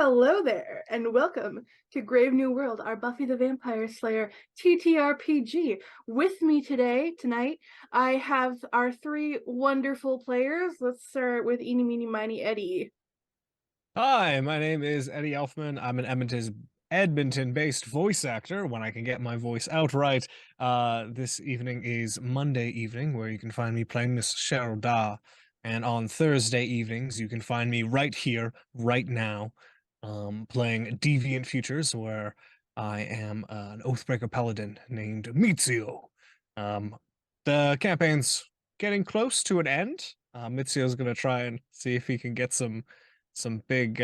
Hello there, and welcome to Grave New World, our Buffy the Vampire Slayer TTRPG. With me tonight, I have our three wonderful players. Let's start with Eeny, Meeny, Miny, Eddie. Hi, my name is Eddie Elfman. I'm an Edmonton-based voice actor when I can get my voice out right. This evening is Monday evening, where you can find me playing Miss Cheryl Da. And on Thursday evenings, you can find me right here, right now, playing Deviant Futures, where I am an Oathbreaker Paladin named Mizio. Um, the campaign's getting close to an end. Mizio's gonna try and see if he can get some big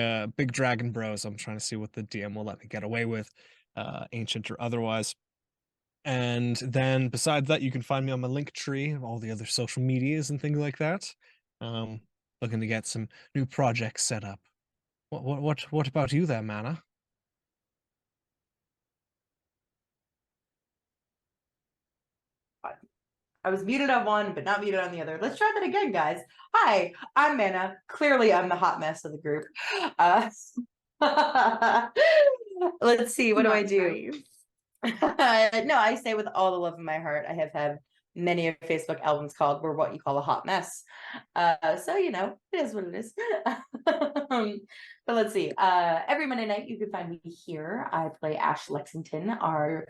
dragon bros. I'm trying to see what the DM will let me get away with, ancient or otherwise. And then besides that, you can find me on my link tree, all the other social medias and things like that. Um, Looking to get some new projects set up. What about you there, Mana? I was muted on one, but not muted on the other. Let's try that again, guys. Hi, I'm Mana. Clearly, I'm the hot mess of the group. Uh, let's see. What do I do? No, I say with all the love in my heart. I have had many Facebook albums called "We're What You Call a Hot Mess." So it is what it is. But let's see. Every Monday night, you can find me here. I play Ash Lexington, our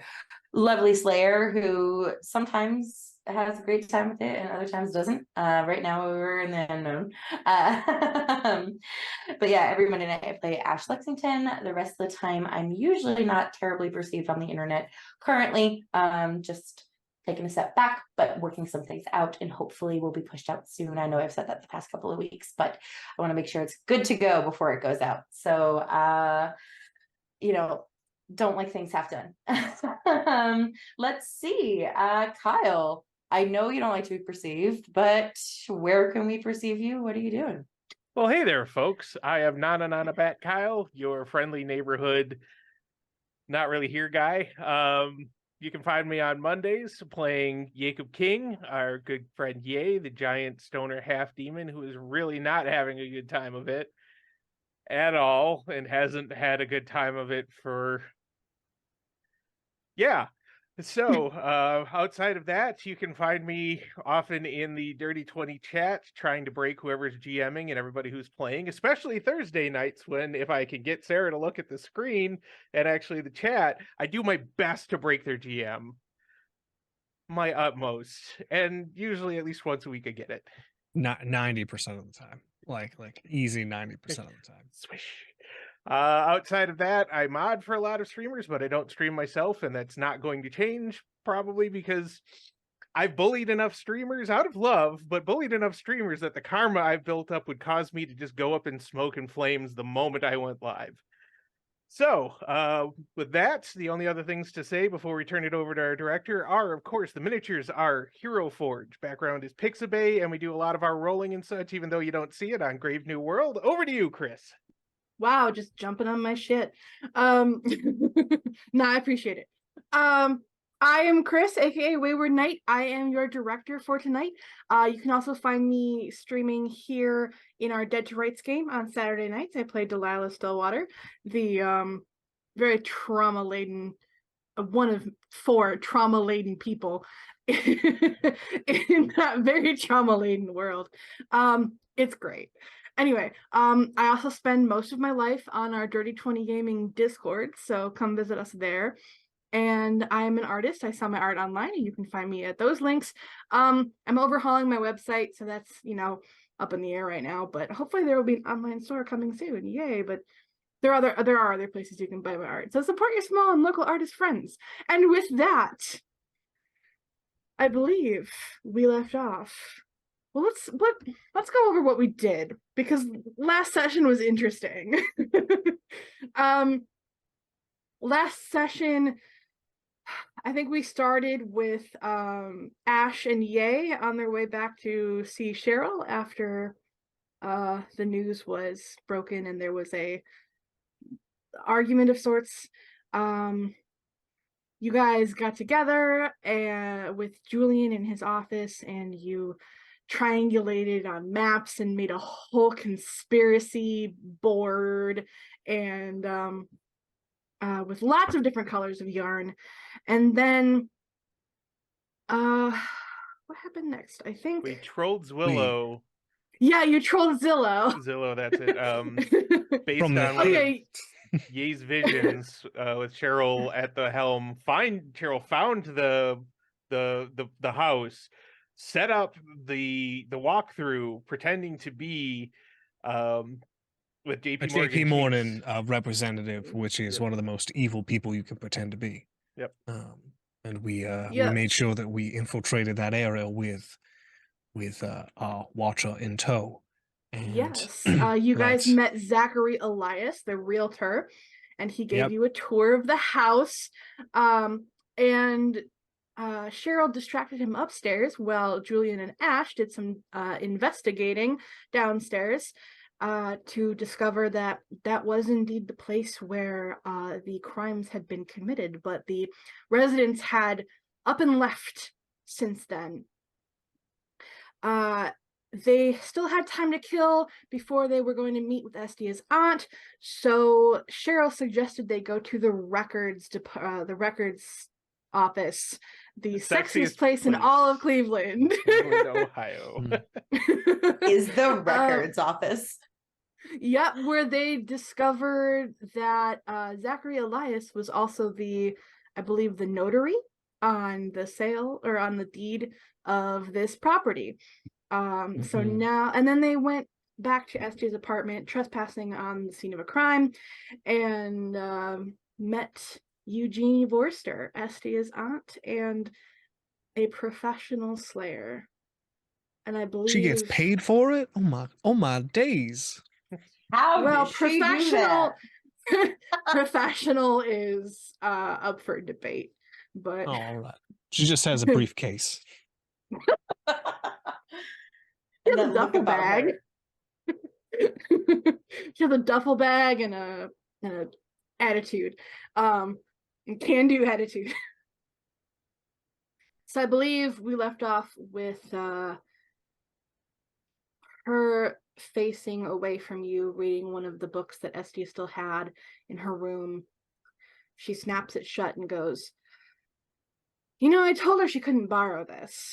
lovely Slayer, who sometimes has a great time with it and other times doesn't. Right now, we're in the unknown. But yeah, every Monday night I play Ash Lexington. The rest of the time, I'm usually not terribly perceived on the internet. Currently, just taking a step back, but working some things out, and hopefully will be pushed out soon. I know I've said that the past couple of weeks, but I want to make sure it's good to go before it goes out. So, don't like things half done. Let's see. Kyle, I know you don't like to be perceived, but where can we perceive you? What are you doing? Well, hey there, folks. I am Nana Bat Kyle, your friendly neighborhood, not really here guy. You can find me on Mondays playing Jacob King, our good friend Ye, the giant stoner half demon who is really not having a good time of it at all and hasn't had a good time of it for yeah. So, outside of that, you can find me often in the Dirty 20 chat, trying to break whoever's GMing and everybody who's playing, especially Thursday nights when, if I can get Sarah to look at the screen and actually the chat, I do my best to break their GM. My utmost. And usually at least once a week I get it. Not 90% of the time. Like easy 90% of the time. Swish. Outside of that, I mod for a lot of streamers, but I don't stream myself, and that's not going to change, probably because I've bullied enough streamers out of love, but bullied enough streamers that the karma I've built up would cause me to just go up in smoke and flames the moment I went live. So, with that, the only other things to say before we turn it over to our director are, of course, the miniatures are Hero Forge. Background is Pixabay, and we do a lot of our rolling and such, even though you don't see it on Grave New World. Over to you, Chris. Wow, just jumping on my shit. I appreciate it. I am Chris, aka Wayward Knight. I am your director for tonight. You can also find me streaming here in our Dead to Rights game on Saturday nights. I play Delilah Stillwater, the very trauma-laden, one of 4 trauma-laden people in that very trauma-laden world. It's great. Anyway, I also spend most of my life on our Dirty 20 Gaming Discord, so come visit us there. And I'm an artist. I sell my art online, and you can find me at those links. I'm overhauling my website, so that's, up in the air right now, but hopefully there will be an online store coming soon. Yay, but there are other places you can buy my art. So support your small and local artist friends. And with that, I believe we left off. Well, let's go over what we did, because last session was interesting. Last session, I think we started with Ash and Ye on their way back to see Cheryl after the news was broken and there was a argument of sorts. You guys got together with Julian in his office, and you triangulated on maps and made a whole conspiracy board, and with lots of different colors of yarn. And then what happened next? I think We trolled Zwillow. yeah, you trolled Zillow. Zillow, that's it. Based From the on one of Okay, Ye's visions, with Cheryl at the helm. Cheryl found the house, set up the walkthrough, pretending to be with A JP Morgan. JP Morgan representative, which is Yep. one of the most evil people you can pretend to be. Yep. And we Yes. made sure that we infiltrated that area with our watcher in tow. And yes. You guys right. met Zachary Elias, the realtor, and he gave Yep. you a tour of the house. And Cheryl distracted him upstairs while Julian and Ash did some investigating downstairs to discover that that was indeed the place where the crimes had been committed, but the residents had up and left since then. They still had time to kill before they were going to meet with Estia's aunt, so Cheryl suggested they go to the records office, the sexiest place in all of Cleveland. Ohio. Is the records office. Yep, where they discovered that Zachary Elias was also I believe, the notary on the sale or on the deed of this property. So now, and then they went back to Estia's apartment, trespassing on the scene of a crime, and met Eugenie Vorster, Estia's aunt, and a professional slayer. And I believe she gets paid for it. Oh my days. How well, did she do that? Professional is up for debate, but All right. She just has a briefcase. she has a And then look duffel about bag. her. She has a duffel bag and a attitude, can-do attitude. So I believe we left off with her facing away from you, reading one of the books that Estia still had in her room. She snaps it shut and goes, "You know, I told her she couldn't borrow this."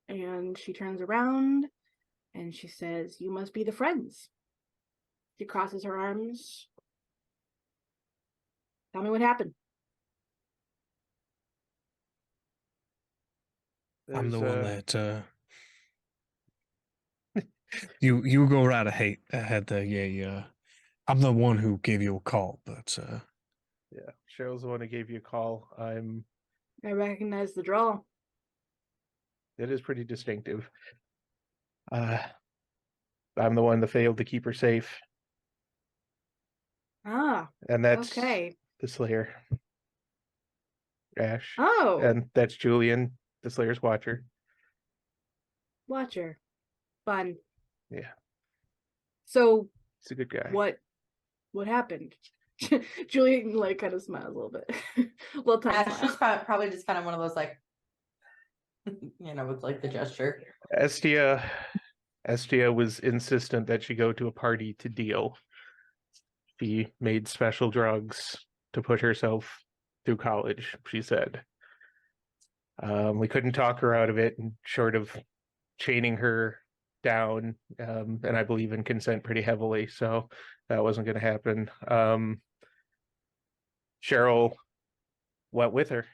And she turns around and she says, "You must be the friends." She crosses her arms. "Tell me what happened." I'm the There's, one that you go right ahead there. Yeah. I'm the one who gave you a call, but yeah, Cheryl's the one who gave you a call. I recognize the drawl. It is pretty distinctive. I'm the one that failed to keep her safe, Ah, and that's okay. the Slayer, Ash, Oh, and that's Julian, the Slayer's watcher. Watcher. Fun. Yeah, So he's a good guy. what happened? Julian like kind of smiles a little bit. Little tiny Ash was smile. probably just kind of one of those like, with like the gesture. Estia was insistent that she go to a party to deal. She made special drugs to put herself through college, she said. We couldn't talk her out of it, and short of chaining her down, and I believe in consent pretty heavily, so that wasn't going to happen. Cheryl went with her,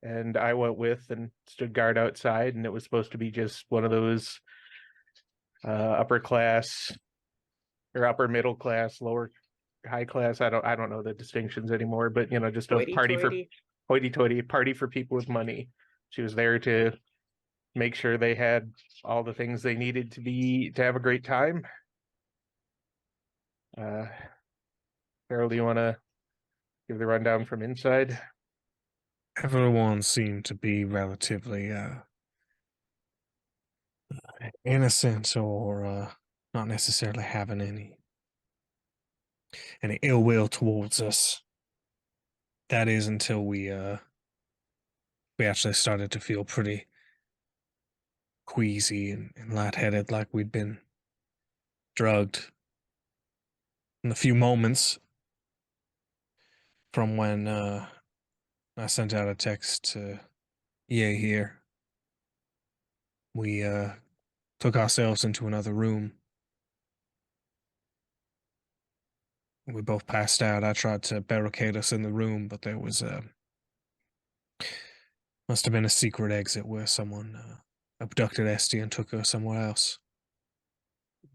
and I went with and stood guard outside, and it was supposed to be just one of those upper class or upper middle class, lower high class. I don't know the distinctions anymore, but just a party for hoity-toity, party for people with money. She was there to make sure they had all the things they needed to have a great time. Carol, do you want to give the rundown from inside? everyone seemed to be relatively innocent or not necessarily having any ill will towards us. That is until we actually started to feel pretty queasy and lightheaded, like we'd been drugged. In a few moments from when I sent out a text to EA here, we took ourselves into another room. We both passed out. I tried to barricade us in the room, but there was must have been a secret exit where someone abducted Esty and took her somewhere else.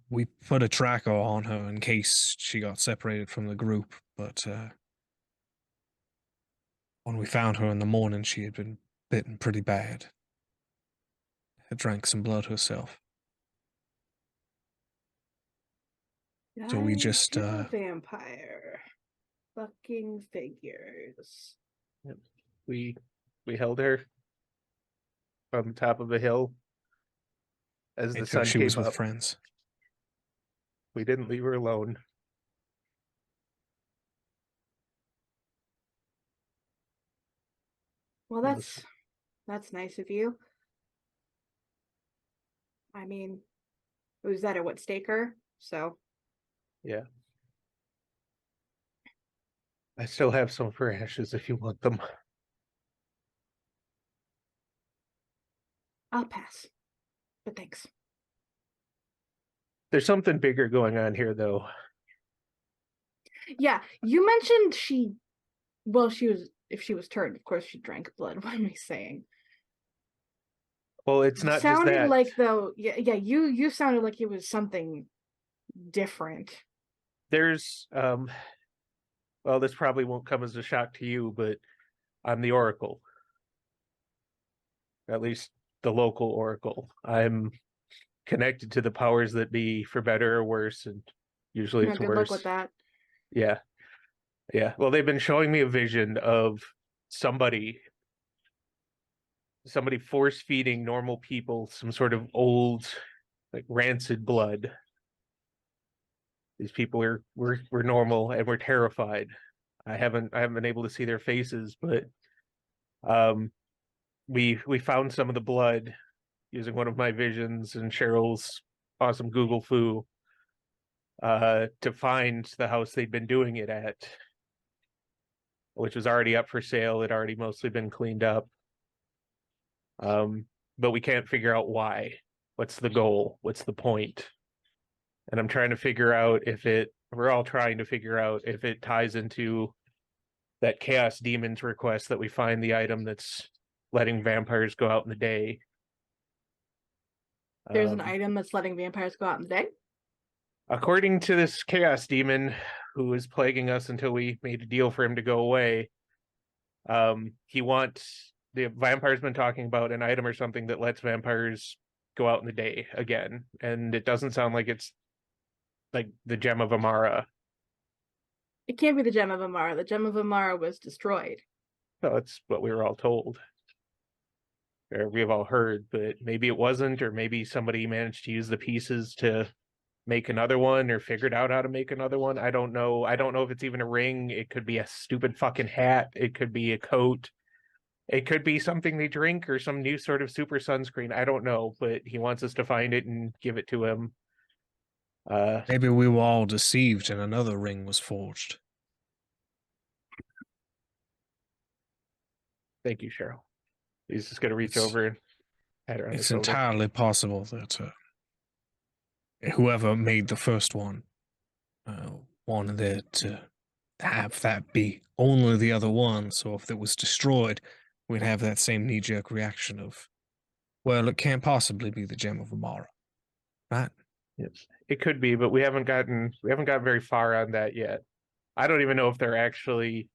We put a tracker on her in case she got separated from the group, but when we found her in the morning, she had been bitten pretty bad. Had drank some blood herself. So we Died just to a vampire. Fucking figures. We held her on the top of a hill as the made sure sun she came was with up. friends. We didn't leave her alone. Well, that's nice of you. I mean, it was that at what Staker, so Yeah. I still have some of her ashes if you want them. I'll pass. But thanks. There's something bigger going on here, though. Yeah, you mentioned if she was turned, of course she drank blood. What am I saying? Well, it's not just Sounded that. like though, yeah, you sounded like it was something different. There's well, this probably won't come as a shock to you, but I'm the Oracle. At least the local Oracle. I'm connected to the powers that be, for better or worse, and usually Yeah, it's good worse. luck with that. Yeah. Yeah. Well, they've been showing me a vision of somebody force feeding normal people some sort of old, like, rancid blood. These people we're normal and we're terrified. I haven't been able to see their faces, but we found some of the blood using one of my visions and Cheryl's awesome Google foo to find the house they'd been doing it at, which was already up for sale. It already mostly been cleaned up. But we can't figure out why. What's the goal? What's the point? And I'm trying to figure out we're all trying to figure out if it ties into that Chaos Demons request that we find the item that's letting vampires go out in the day. There's an item that's letting vampires go out in the day? According to this Chaos Demon, who is plaguing us until we made a deal for him to go away, the vampire's been talking about an item or something that lets vampires go out in the day again, and it doesn't sound like it's like the Gem of Amara. It can't be the Gem of Amara. The Gem of Amara was destroyed. So that's what we were all told. Or we've all heard, but maybe it wasn't, or maybe somebody managed to use the pieces to make another one or figured out how to make another one. I don't know. I don't know if it's even a ring. It could be a stupid fucking hat. It could be a coat. It could be something they drink or some new sort of super sunscreen. I don't know, but he wants us to find it and give it to him. Maybe we were all deceived and another ring was forged. Thank you, Cheryl. He's just going to reach over and pat her on the It's shoulder. entirely possible that whoever made the first one wanted it to have that be only the other one. So if it was destroyed, we'd have that same knee-jerk reaction of, well, it can't possibly be the Gem of Amara, right? Yes, it could be, but we haven't gotten very far on that yet. I don't even know if they're actually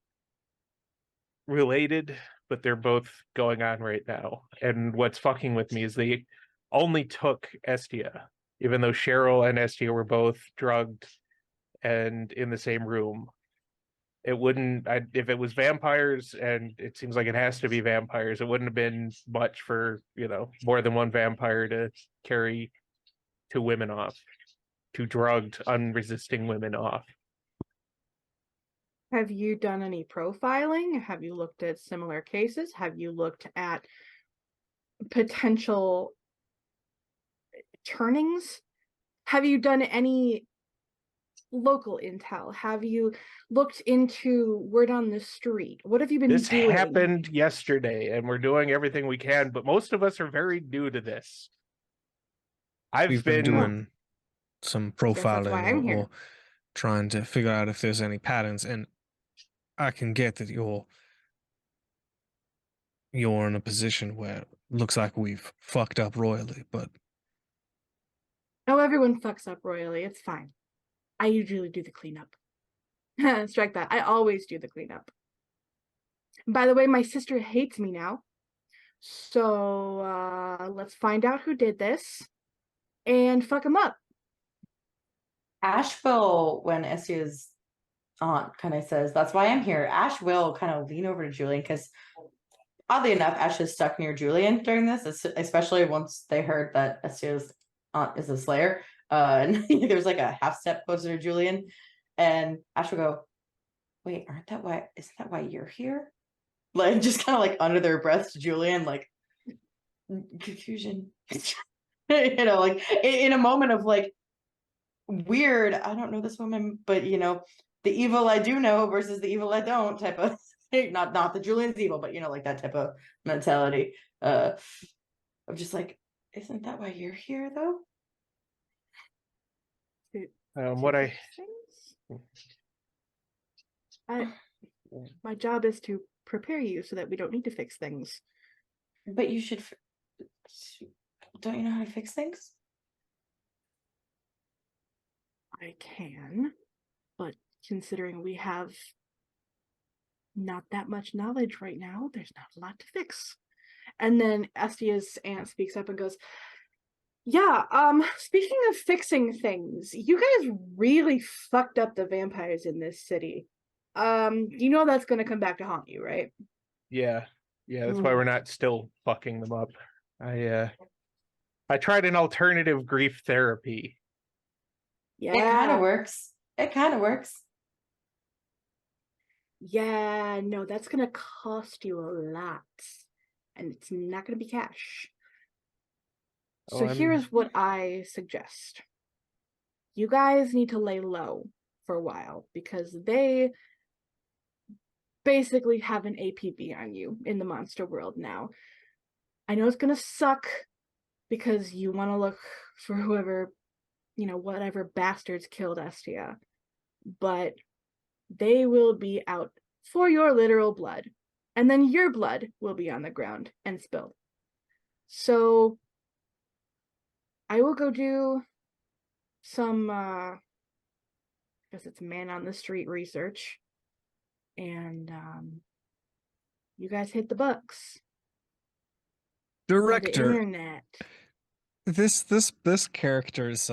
related, but they're both going on right now. And what's fucking with me is they only took Estia, even though Cheryl and Estia were both drugged and in the same room. It wouldn't, if it was vampires, and it seems like it has to be vampires, it wouldn't have been much for, more than one vampire to carry two women off, two drugged, unresisting women off. Have you done any profiling? Have you looked at similar cases? Have you looked at potential turnings? Have you done any local intel? Have you looked into word on the street? What have you been This doing? happened yesterday, and we're doing everything we can, but most of us are very new to this. We've been doing some Yes, that's why I'm profiling here. or trying to figure out if there's any patterns, and I can get that you're in a position where it looks like we've fucked up royally, but Oh, everyone fucks up royally. It's fine. I usually do the cleanup. Strike that. I always do the cleanup. By the way, my sister hates me now. So let's find out who did this and fuck him up. Ash will, when Estia's aunt kind of says, "That's why I'm here," Ash will kind of lean over to Julian because, oddly enough, Ash is stuck near Julian during this, especially once they heard that Estia's aunt is a Slayer. And there's like a half step closer to Julian, and Ash will go, "Wait, isn't that why you're here?" Like, just kind of like under their breath to Julian, like, confusion. Like in a moment of like, weird, I don't know this woman, but the evil I do know versus the evil I don't type of thing. Not that Julian's evil, but like that type of mentality. Of just like, isn't that why you're here though? What I My job is to prepare you so that we don't need to fix things. But you should. Don't you know how to fix things? I can, but considering we have not that much knowledge right now, there's not a lot to fix. And then Estia's aunt speaks up and goes, "Yeah, speaking of fixing things, you guys really fucked up the vampires in this city. You know that's gonna come back to haunt you, right?" Yeah, that's why we're not still fucking them up. I tried an alternative grief therapy. Yeah. It kind of works. Yeah, no, that's gonna cost you a lot. And it's not gonna be cash. So here's what I suggest. You guys need to lay low for a while because they basically have an APB on you in the monster world now. I know it's gonna suck because you want to look for whoever, whatever bastards killed Estia, but they will be out for your literal blood, and then your blood will be on the ground and spilled. So I will go do some I guess it's man on the street research, and you guys hit the books. Director, the internet. This character's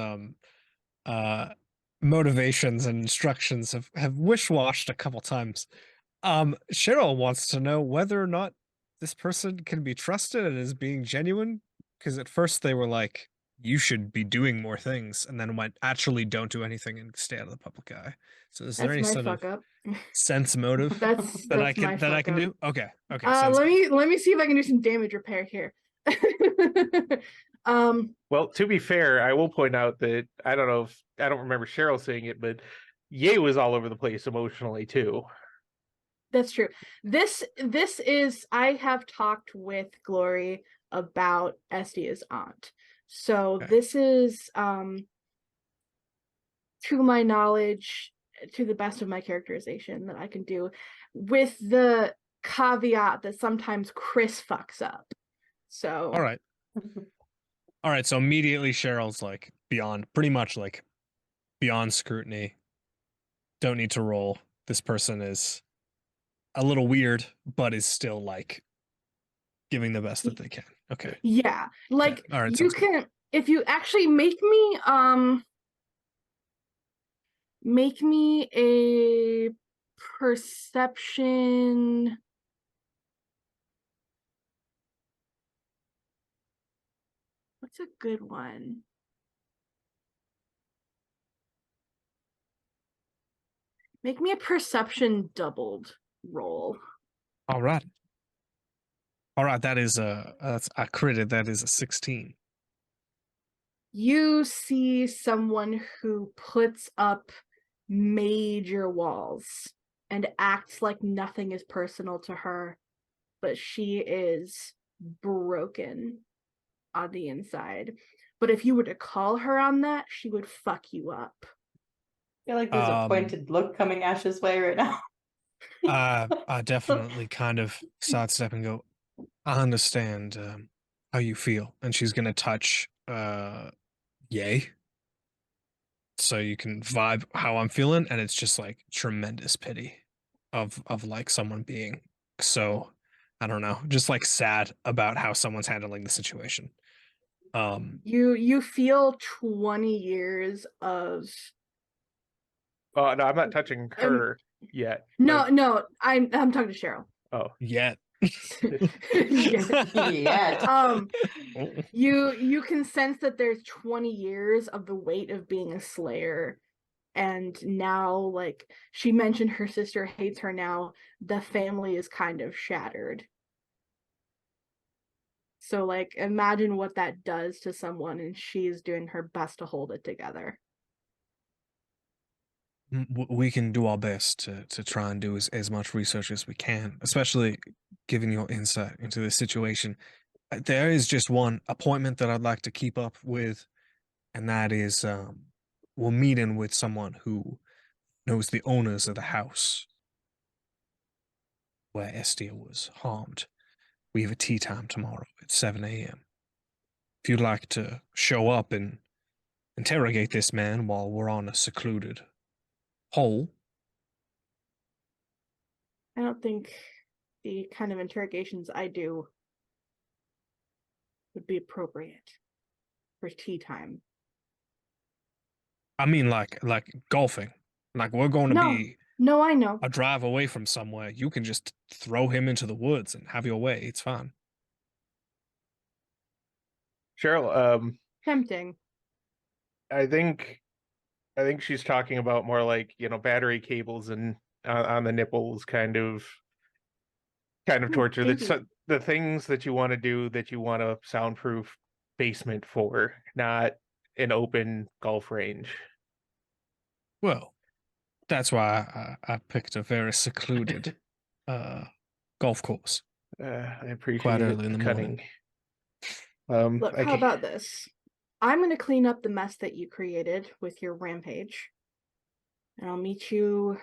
motivations and instructions have wish-washed a couple times. Cheryl wants to know whether or not this person can be trusted and is being genuine, because at first they were like, you should be doing more things, and then went, actually don't do anything and stay out of the public eye. So is there any sort of sense motive that I can do? Okay. Let me see if I can do some damage repair here. Well, to be fair, I will point out that I don't remember Cheryl saying it, but Ye was all over the place emotionally too. That's true. This is, I have talked with Glory about Estia's aunt. So this is to my knowledge, to the best of my characterization that I can do, with the caveat that sometimes Chris fucks up. So all right, so immediately Cheryl's like pretty much beyond scrutiny. Don't need to roll. This person is a little weird, but is still like giving the best that they can. Okay. Yeah. Like, all right, you can, if you actually make me a perception. What's a good one? Make me a perception doubled roll. All right. That is that's I critted. That is a 16. You see someone who puts up major walls and acts like nothing is personal to her, but she is broken on the inside. But if you were to call her on that, she would fuck you up. I feel like there's a pointed look coming Ash's way right now. I definitely kind of sidestep and go, I understand how you feel. And she's gonna touch yay. So you can vibe how I'm feeling, and it's just like tremendous pity of like someone being so, I don't know, just like sad about how someone's handling the situation. You feel 20 years of Oh no, I'm not touching her yet. no, I'm talking to Cheryl. Oh, Yet. Yeah. You can sense that there's 20 years of the weight of being a slayer, and now, like she mentioned, her sister hates her now. The family is kind of shattered. So like imagine what that does to someone, and she is doing her best to hold it together. We can do our best to try and do as much research as we can, especially given your insight into the situation. There is just one appointment that I'd like to keep up with, and that is we're meeting with someone who knows the owners of the house where Estia was harmed. We have a tea time tomorrow at 7 a.m. If you'd like to show up and interrogate this man while we're on a secluded hole. I don't think the kind of interrogations I do would be appropriate for tea time. I mean, like golfing. Like we're going to be No, I know. a drive away from somewhere. You can just throw him into the woods and have your way. It's fine. Cheryl, Tempting. I think she's talking about more like, battery cables and on the nipples kind of torture. That's the things that you want to do, that you want a soundproof basement for, not an open golf range. Well, that's why I picked a very secluded golf course. I appreciate quite it, early in the cunning. morning. Look, how about this? I'm going to clean up the mess that you created with your rampage. And I'll meet you,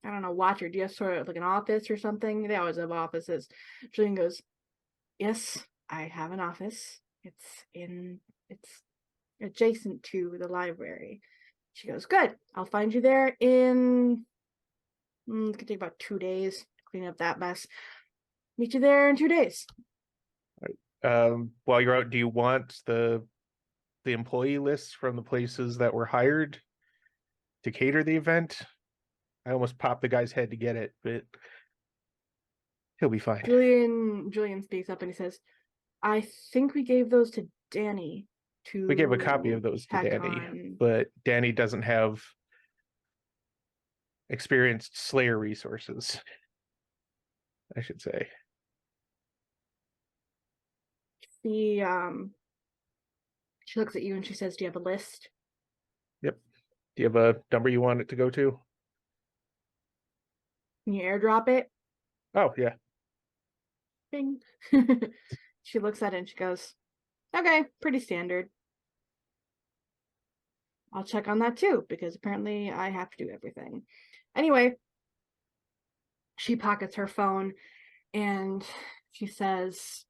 I don't know, Watcher. Do you have sort of like an office or something? They always have offices. Julian goes, yes, I have an office. It's adjacent to the library. She goes, good. I'll find you there in, it's gonna take about 2 days to clean up that mess. Meet you there in 2 days. While you're out, do you want the employee lists from the places that were hired to cater the event? I almost popped the guy's head to get it, but he'll be fine. Julian speaks up and he says, I think we gave those to Danny. We gave a copy of those to Danny, but Danny doesn't have experienced Slayer resources, I should say. She looks at you and she says, do you have a list? Yep. Do you have a number you want it to go to? Can you airdrop it? Oh, yeah. Bing. She looks at it and she goes, okay, pretty standard. I'll check on that too, because apparently I have to do everything. Anyway, she pockets her phone and she says,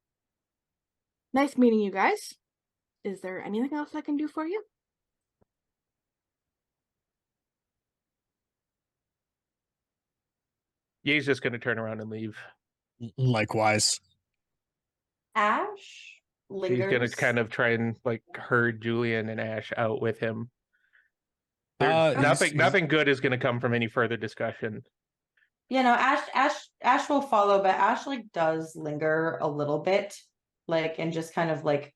nice meeting you guys. Is there anything else I can do for you? Ye's just going to turn around and leave. Likewise. Ash lingers. He's going to kind of try and like herd Julian and Ash out with him. There's nothing good is going to come from any further discussion. You know, Ash will follow, but Ash like does linger a little bit, like, and just kind of like,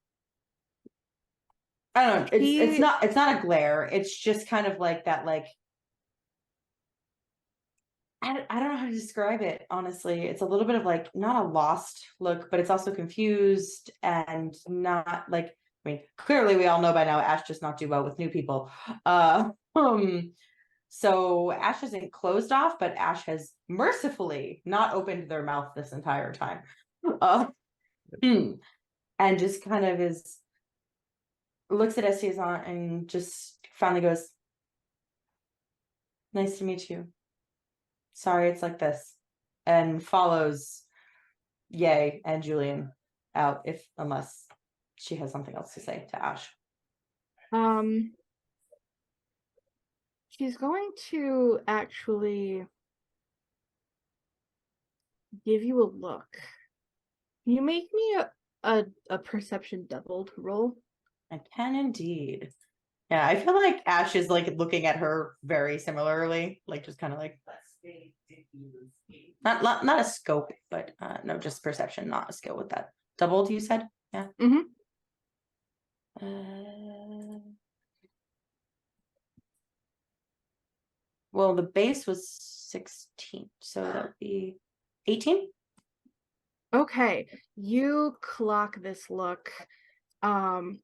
I don't know. It's not a glare. It's just kind of like that, like, I don't know how to describe it, honestly. It's a little bit of like, not a lost look, but it's also confused and not like, I mean, clearly we all know by now Ash does not do well with new people. So Ash isn't closed off, but Ash has mercifully not opened their mouth this entire time. And just kind of looks at Estiazan and just finally goes, "Nice to meet you. Sorry it's like this." And follows Ye and Julian out, unless she has something else to say to Ash. She's going to actually give you a look. Can you make me a perception doubled roll? I can indeed. Yeah, I feel like Ash is like looking at her very similarly, like just kind of like not a scope, but no, just perception, not a skill with that. Doubled, you said? Yeah. Mm-hmm. Well, the base was 16, so that would be 18. Okay, you clock this look. There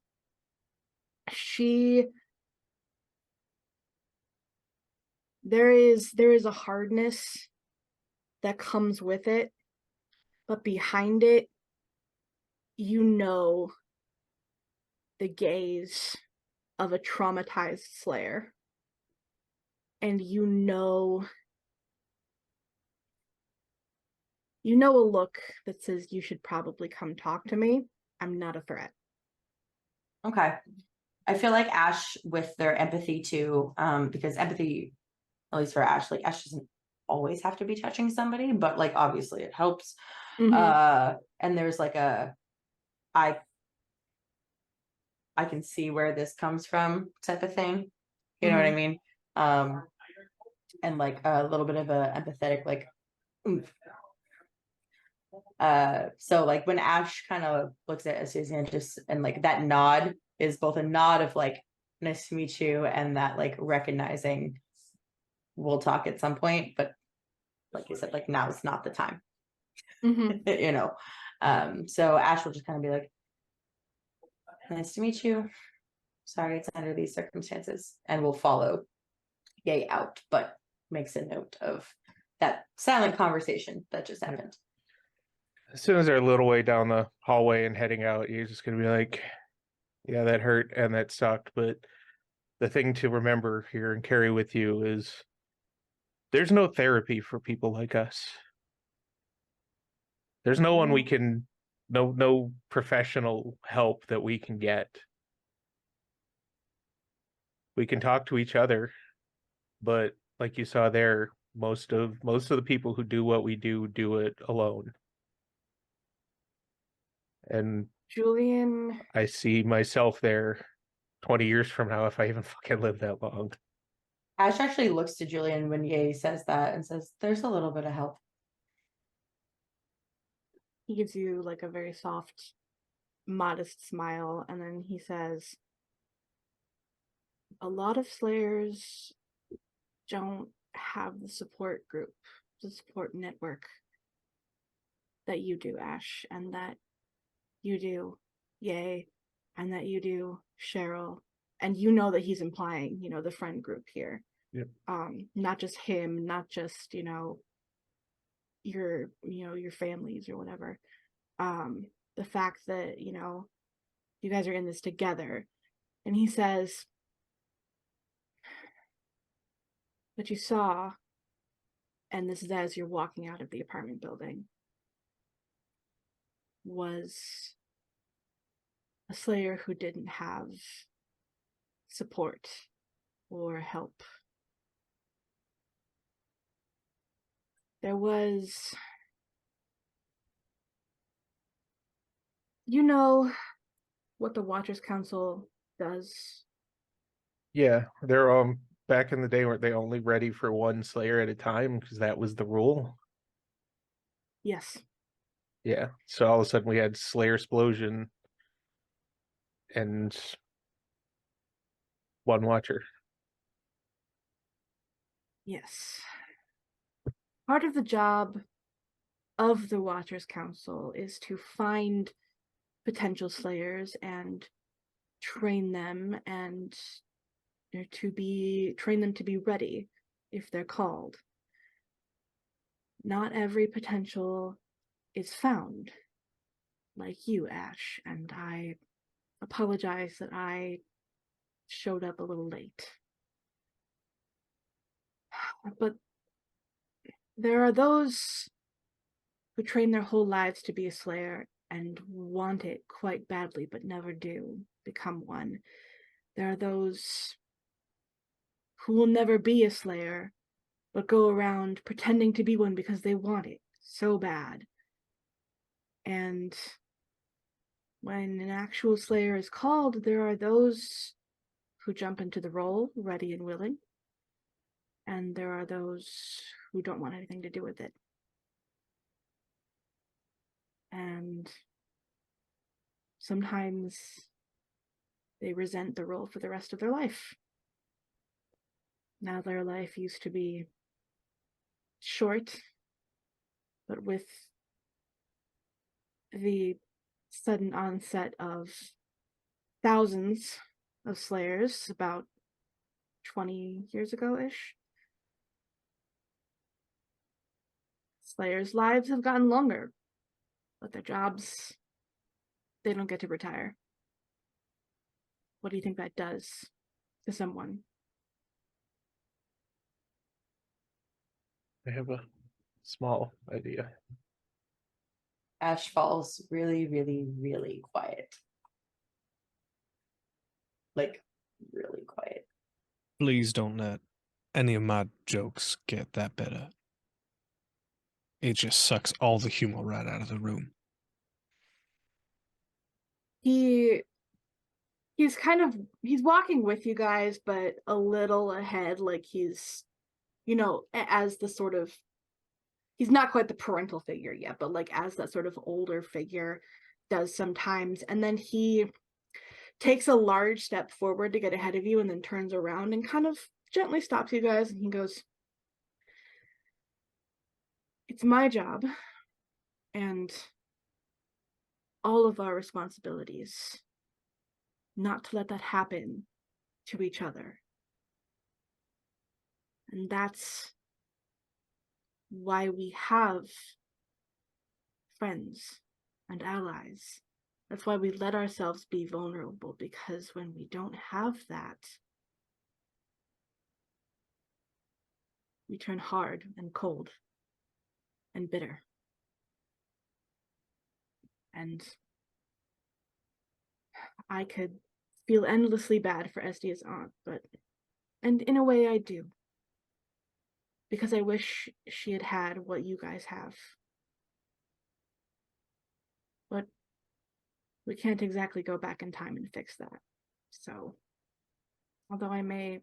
is a hardness that comes with it, but behind it, you know the gaze of a traumatized Slayer. And you know a look that says you should probably come talk to me. I'm not a threat. Okay. I feel like Ash with their empathy too, because empathy, at least for Ash, like Ash doesn't always have to be touching somebody, but like obviously it helps. And there's like I can see where this comes from type of thing. You know what I mean? And like a little bit of a empathetic like oomph. So like when Ash kind of looks at Susan just and like that nod is both a nod of like nice to meet you and that like recognizing we'll talk at some point, but like you said, like now is not the time. You know. So Ash will just kind of be like, "Nice to meet you. Sorry it's under these circumstances," and we'll follow Ye out, but makes a note of that silent conversation that just happened. As soon as they're a little way down the hallway and heading out, you're just gonna be like, "Yeah, that hurt and that sucked." But the thing to remember here and carry with you is there's no therapy for people like us. There's no one we can, no professional help that we can get. We can talk to each other, but like you saw there, most of the people who do what we do it alone. And Julian, I see myself there 20 years from now if I even fucking live that long. Ash actually looks to Julian when Ye says that and says, "There's a little bit of help." he gives you like a very soft, modest smile, and then he says, "A lot of Slayers don't have the support group, the support network that you do, Ash, and that you do, Ye, and that you do, Cheryl." And you know that he's implying, the friend group here. Yep. Not just him, not just, your families or whatever. The fact that, you guys are in this together. And he says, "But you saw," and this is as you're walking out of the apartment building, "was a Slayer who didn't have support or help. There was, what the Watchers Council does." Yeah, they're back in the day weren't they only ready for one Slayer at a time because that was the rule? Yes. Yeah. So all of a sudden we had Slayer Explosion and one Watcher. Yes. Part of the job of the Watchers Council is to find potential Slayers and train them and train them to be ready if they're called. Not every potential is found, like you, Ash, and I apologize that I showed up a little late. But there are those who train their whole lives to be a Slayer and want it quite badly, but never do become one. There are those who will never be a Slayer, but go around pretending to be one because they want it so bad. And when an actual Slayer is called, there are those who jump into the role, ready and willing. And there are those who don't want anything to do with it. And sometimes they resent the role for the rest of their life. Now their life used to be short, but with the sudden onset of thousands of Slayers about 20 years ago-ish, Slayers' lives have gotten longer, but their jobs, they don't get to retire. What do you think that does to someone? I have a small idea. Ash falls really, really, really quiet. Like, really quiet. Please don't let any of my jokes get that better. It just sucks all the humor right out of the room. He's walking with you guys, but a little ahead, like he's, as the sort of, he's not quite the parental figure yet, but like as that sort of older figure does sometimes. And then he takes a large step forward to get ahead of you and then turns around and kind of gently stops you guys. And he goes, "It's my job and all of our responsibilities not to let that happen to each other. And that's why we have friends and allies. That's why we let ourselves be vulnerable, because when we don't have that, we turn hard and cold and bitter. And I could feel endlessly bad for Estia's aunt, and in a way I do. Because I wish she had had what you guys have. But we can't exactly go back in time and fix that. So, although I may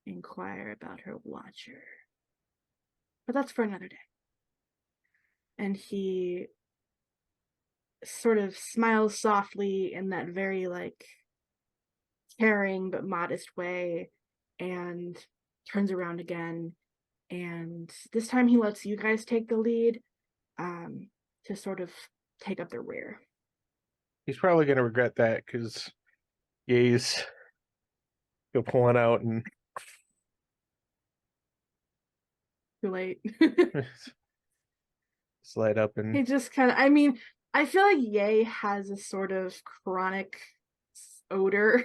inquire about her watcher. But that's for another day." And he sort of smiles softly in that very, like, caring but modest way and turns around again. And this time he lets you guys take the lead to sort of take up the rear. He's probably going to regret that because Ye's go pulling out and Too late. slide up He and just kind of, I feel like Ye has a sort of chronic odor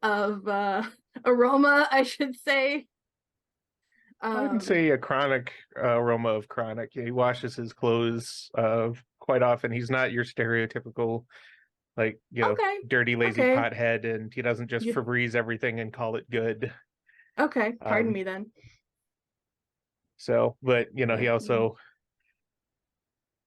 of aroma, I should say. I wouldn't say a chronic aroma of chronic. He washes his clothes quite often. He's not your stereotypical, like, Okay. dirty, lazy Okay. pothead, and he doesn't just Febreze everything and call it good. Okay, pardon me then. So, but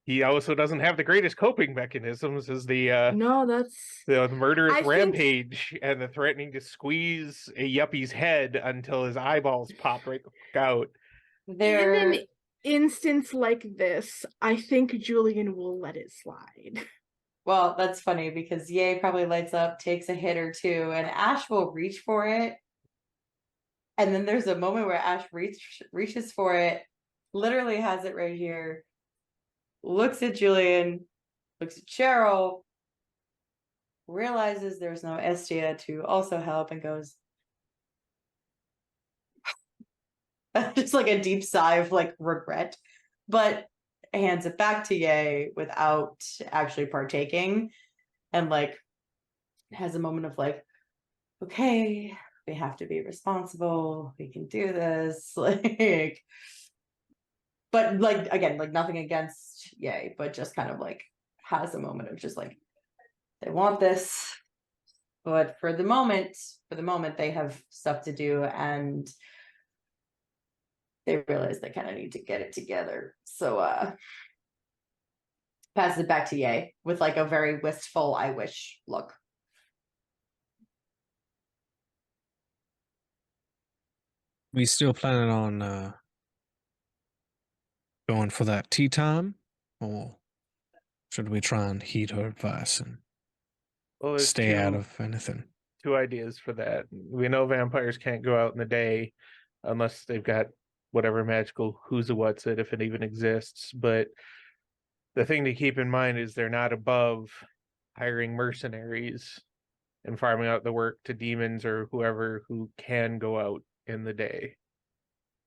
he also doesn't have the greatest coping mechanisms as the No, that's the murderous I think- rampage and the threatening to squeeze a yuppie's head until his eyeballs pop right the fuck out. In an instance like this, I think Julian will let it slide. Well, that's funny because Ye probably lights up, takes a hit or two, and Ash will reach for it. And then there's a moment where Ash reaches for it, literally has it right here, looks at Julian, looks at Cheryl, realizes there's no Estia to also help and goes just like a deep sigh of like regret, but hands it back to Ye without actually partaking, and like has a moment of like, okay, we have to be responsible, we can do this, like, but like again, like nothing against Ye, but just kind of like has a moment of just like, they want this, but for the moment they have stuff to do, and they realize they kind of need to get it together. So passes it back to Ye with like a very wistful I wish look. We still planning on going for that tea time, or should we try and heed her advice and Well, there's stay out of anything? two ideas for that. We know vampires can't go out in the day unless they've got whatever magical who's a what's it, if it even exists. But the thing to keep in mind is they're not above hiring mercenaries and farming out the work to demons or whoever who can go out in the day.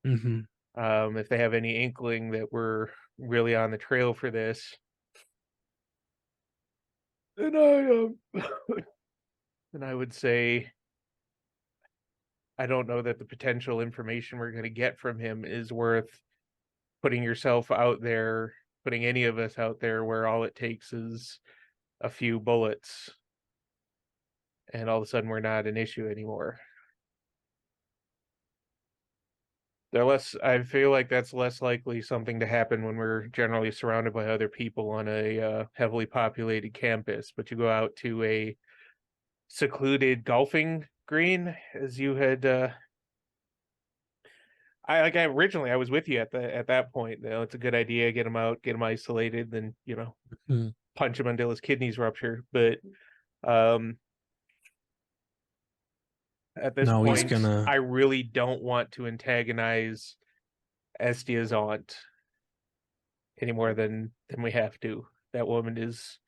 Mm-hmm. If they have any inkling that we're really on the trail for this, then then I would say I don't know that the potential information we're going to get from him is worth putting yourself out there, putting any of us out there where all it takes is a few bullets and all of a sudden we're not an issue anymore. I feel like that's less likely something to happen when we're generally surrounded by other people on a heavily populated campus, but you go out to a secluded golfing green, as you had originally I was with you at that point. You know, it's a good idea, get him out, get him isolated, then punch him until his kidneys rupture. But at this No, he's point, gonna. I really don't want to antagonize Estia's aunt any more than we have to. That woman is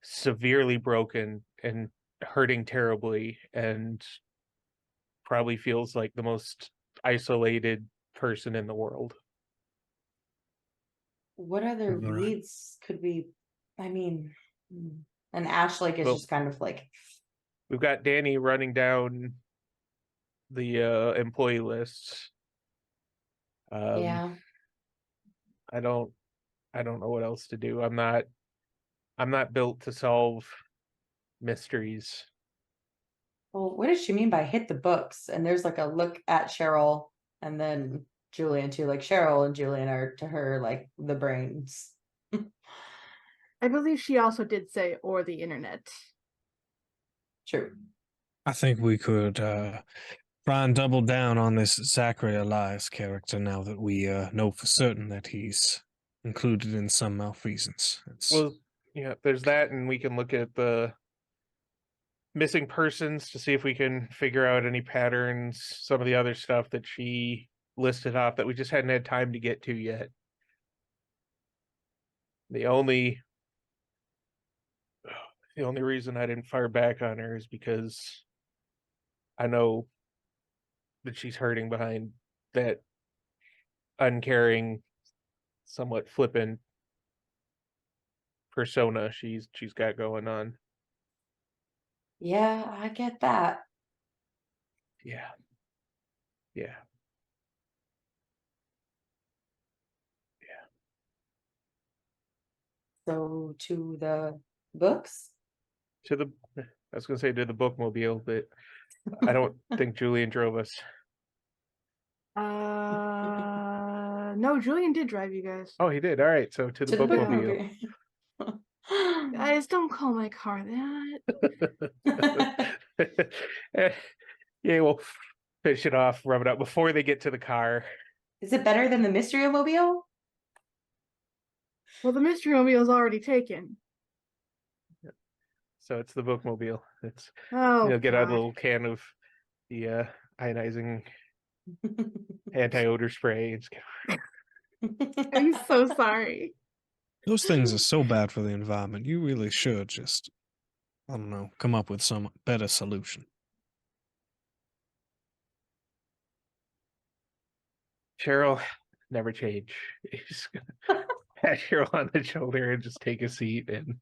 severely broken and hurting terribly, and probably feels like the most isolated person in the world. What other All right. leads could we, I mean, and Ash like is Well, just kind of like, we've got Danny running down the employee lists. yeah. I don't know what else to do. I'm not built to solve mysteries. Well, what does she mean by hit the books? And there's like a look at Cheryl and then Julian too. Like Cheryl and Julian are to her like the brains. I believe she also did say, or the internet. True. I think we could try and double down on this Zachary Elias character now that we know for certain that he's included in some malfeasance. Well, yeah, there's that, and we can look at the missing persons to see if we can figure out any patterns, some of the other stuff that she listed off that we just hadn't had time to get to yet. The only reason I didn't fire back on her is because I know that she's hurting behind that uncaring, somewhat flippant persona she's got going on. Yeah, I get that. Yeah. So to the books. I was gonna say to the bookmobile, but I don't think Julian drove us. No, Julian did drive you guys. Oh, he did. All right, so to the To the bookmobile. Guys, don't call my car that. Yeah, we'll finish it off, rub it up before they get to the car. Is it better than the Mystery-O-Mobile? Well, the mystery mobile is already taken. So it's the bookmobile. It's get out a God. little can of the ionizing anti-odor spray. I'm so sorry. Those things are so bad for the environment. You really should just I don't know, come up with some better solution. Cheryl, never change. He's gonna pat Cheryl on the shoulder and just take a seat and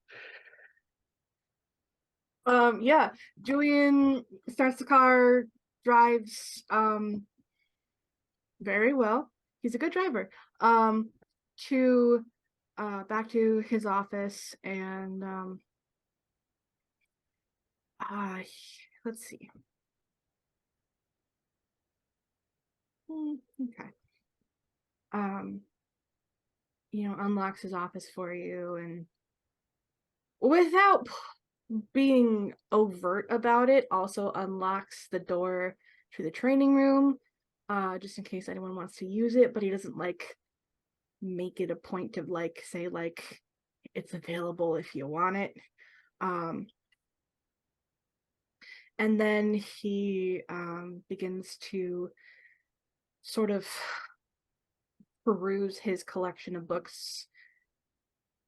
Yeah, Julian starts the car, drives very well. He's a good driver. To back to his office, and let's see. Okay. Unlocks his office for you, and without being overt about it, also unlocks the door to the training room, just in case anyone wants to use it, but he doesn't make it a point to say it's available if you want it. And then he begins to sort of peruse his collection of books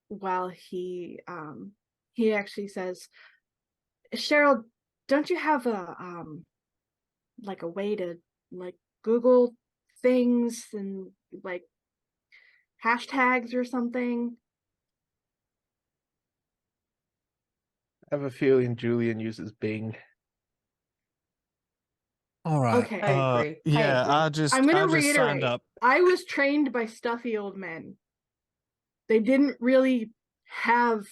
while he actually says, Cheryl, don't you have a way to Google things and hashtags or something? I have a feeling Julian uses Bing. All right. Okay. I agree. Yeah, agree. I just I'm gonna signed reiterate. up. I was trained by stuffy old men. They didn't really have,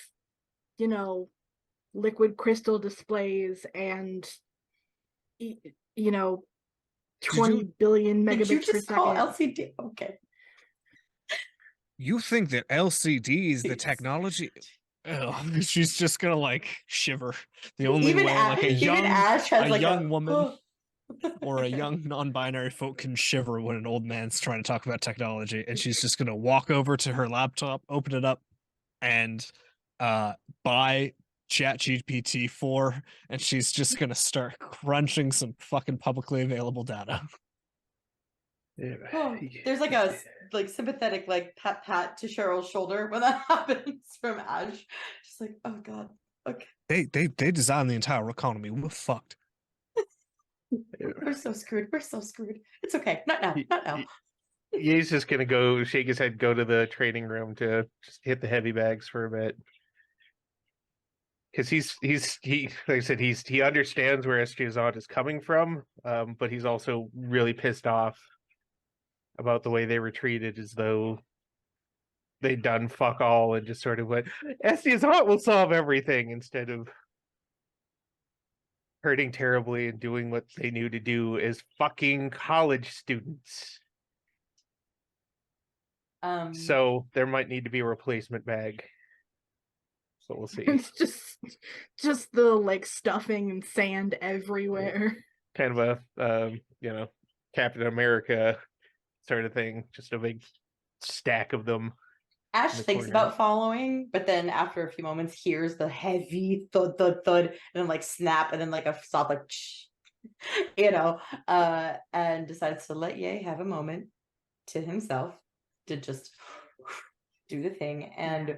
liquid crystal displays and 20 billion Did you megabits per just call second. LCD? Okay. You think that LCD is the Jeez. technology? Ugh, she's just gonna shiver. The only Even way a young Ash has a young woman "Oh." or a young non-binary folk can shiver when an old man's trying to talk about technology, and she's just gonna walk over to her laptop, open it up, and buy ChatGPT 4, and she's just gonna start crunching some fucking publicly available data. Oh, there's a sympathetic pat to Cheryl's shoulder when that happens from Ash. Just oh god. Okay. They designed the entire economy. We're fucked. We're so screwed. We're so screwed. It's okay. Not now. Not now. He's just gonna go shake his head, go to the training room to just hit the heavy bags for a bit. Because he like I said, he understands where SJ Zod is coming from, but he's also really pissed off about the way they were treated, as though they'd done fuck all and just sort of went, SJ Zod will solve everything, instead of hurting terribly and doing what they knew to do as fucking college students. So there might need to be a replacement bag. So we'll see. It's just the stuffing and sand everywhere. Kind of a Captain America sort of thing. Just a big stack of them. Ash in the thinks corner. about following, but then after a few moments hears the heavy thud thud thud and then snap and then a soft and decides to let Ye have a moment to himself to just do the thing and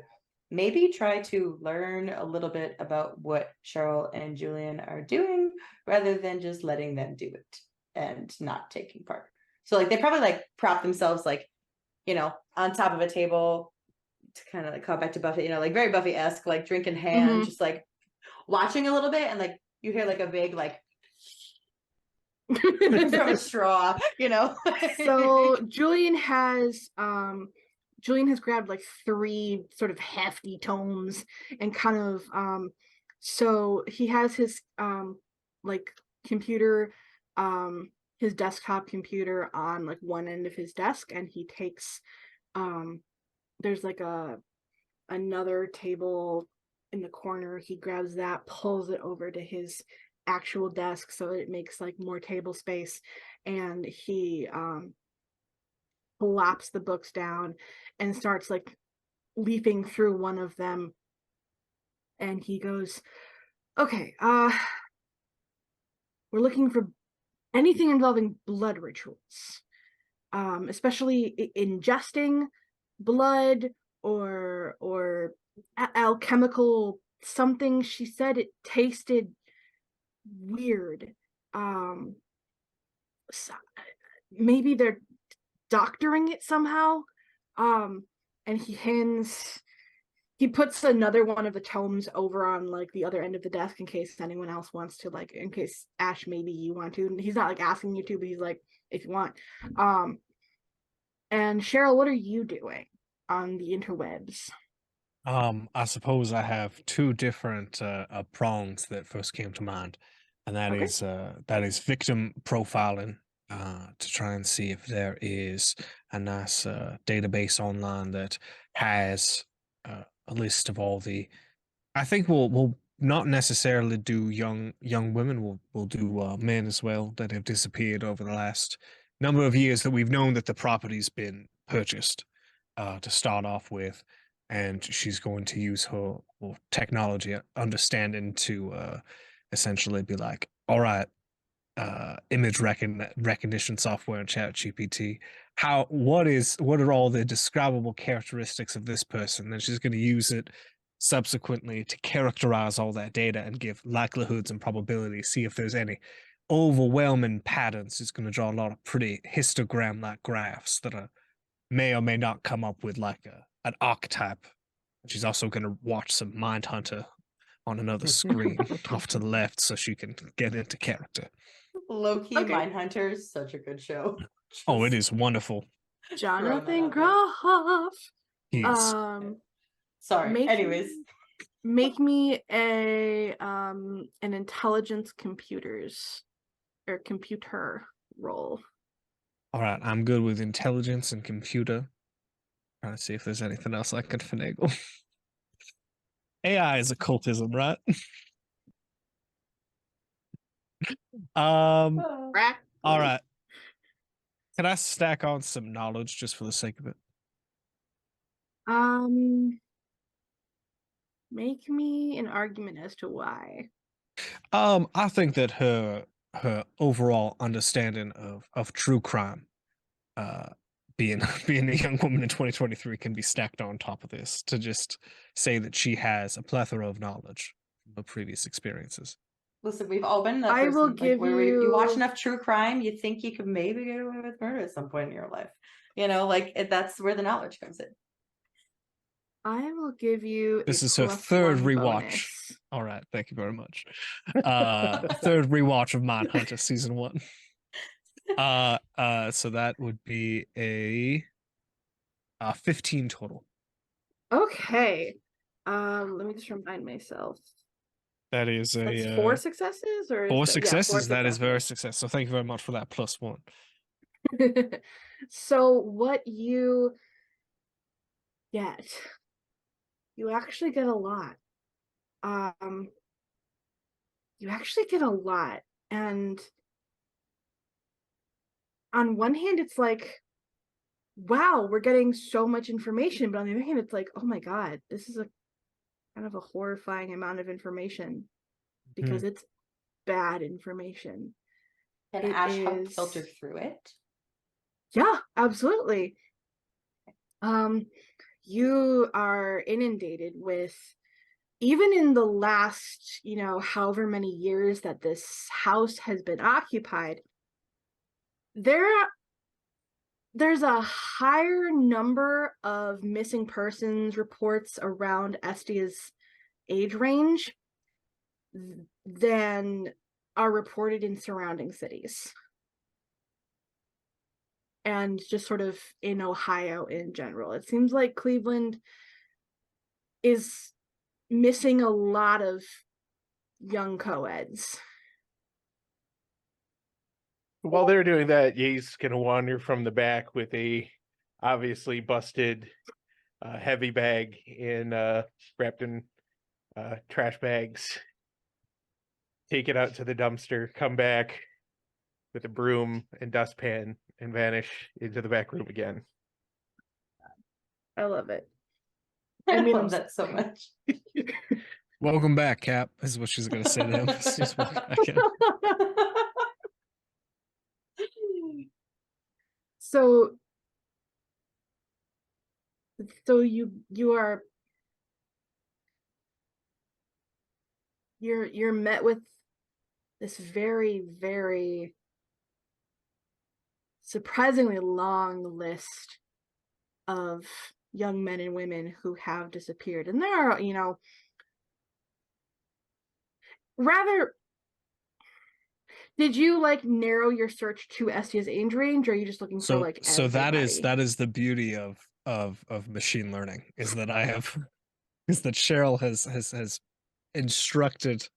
maybe try to learn a little bit about what Cheryl and Julian are doing rather than just letting them do it and not taking part. So they probably prop themselves on top of a table to kind of call back to Buffy, very Buffy-esque, drink in hand, just watching a little bit, and you hear a big from a straw, So Julian has grabbed 3 sort of hefty tomes and kind of so he has his computer, his desktop computer on one end of his desk, and he takes there's another table in the corner. He grabs that, pulls it over to his actual desk so it makes more table space, and he plops the books down and starts leafing through one of them, and he goes, okay, we're looking for anything involving blood rituals, especially ingesting blood or alchemical something she said it tasted weird. So, maybe they're doctoring it somehow. And he puts another one of the tomes over on like the other end of the desk in case anyone else wants to, like, in case Ash, maybe you want to. And he's not like asking you to, but he's like, if you want. And Cheryl, what are you doing on the interwebs? I suppose I have two different prongs that first came to mind, and Okay. that is victim profiling, to try and see if there is a nice database online that has a list of all the. I think we'll not necessarily do young women. We'll do men as well that have disappeared over the last number of years that we've known that the property's been purchased to start off with, and she's going to use her technology understanding to essentially be like, all right, image recognition software and chat GPT, what are all the describable characteristics of this person? And she's going to use it subsequently to characterize all that data and give likelihoods and probabilities, see if there's any overwhelming patterns. It's going to draw a lot of pretty histogram like graphs that are may or may not come up with like an archetype. She's also going to watch some Mindhunter on another screen off to the left so she can get into character. Low-key Okay. Mindhunter is such a good show. Oh, it is wonderful. Jonathan Throwing that Groff. He is. Sorry. Anyways, make me an intelligence computers or computer roll. All right, I'm good with intelligence and computer. Trying to see if there's anything else I could finagle. AI is occultism, right? All right. Can I stack on some knowledge just for the sake of it? Make me an argument as to why. I think that her overall understanding of true crime, being a young woman in 2023, can be stacked on top of this to just say that she has a plethora of knowledge from her previous experiences. Listen, we've all been that I person. will like, give where you watch you- enough true crime, you think you could maybe get away with murder at some point in your life. You know, like that's where the knowledge comes in. I will give you. This a is her +1 third rewatch. bonus. All right, thank you very much. Third rewatch of Mindhunter season 1. So that would be a 15 total. Okay. Let me just remind myself. That is That's a 4 successes, or four is that- yeah, 4 successes. That is very successes. successful. So thank you very much for that +1. So what you get, you actually get a lot. You actually get a lot, and on one hand, it's like, wow, we're getting so much information, but on the other hand, it's like, oh my god, this is a kind of a horrifying amount of information because it's bad information. Can It Ash help is- filter through it? Yeah, absolutely. You are inundated with, even in the last, however many years that this house has been occupied, there's a higher number of missing persons reports around Estia's age range than are reported in surrounding cities. And just sort of in Ohio in general. It seems like Cleveland is missing a lot of young co-eds. While they're doing that, Ye's gonna wander from the back with a obviously busted heavy bag wrapped in trash bags. Take it out to the dumpster, come back with a broom and dustpan, and vanish into the back room again. I love it. I mean, love that so much. Welcome back, Cap. Is what she's gonna say to him. She's welcome back in. So you are you're met with this very, very surprisingly long list of young men and women who have disappeared. And there are, rather, did you like narrow your search to Estia's age range, or are you just looking for like so that everybody? is the beauty of machine learning, is that I have is that Cheryl has instructed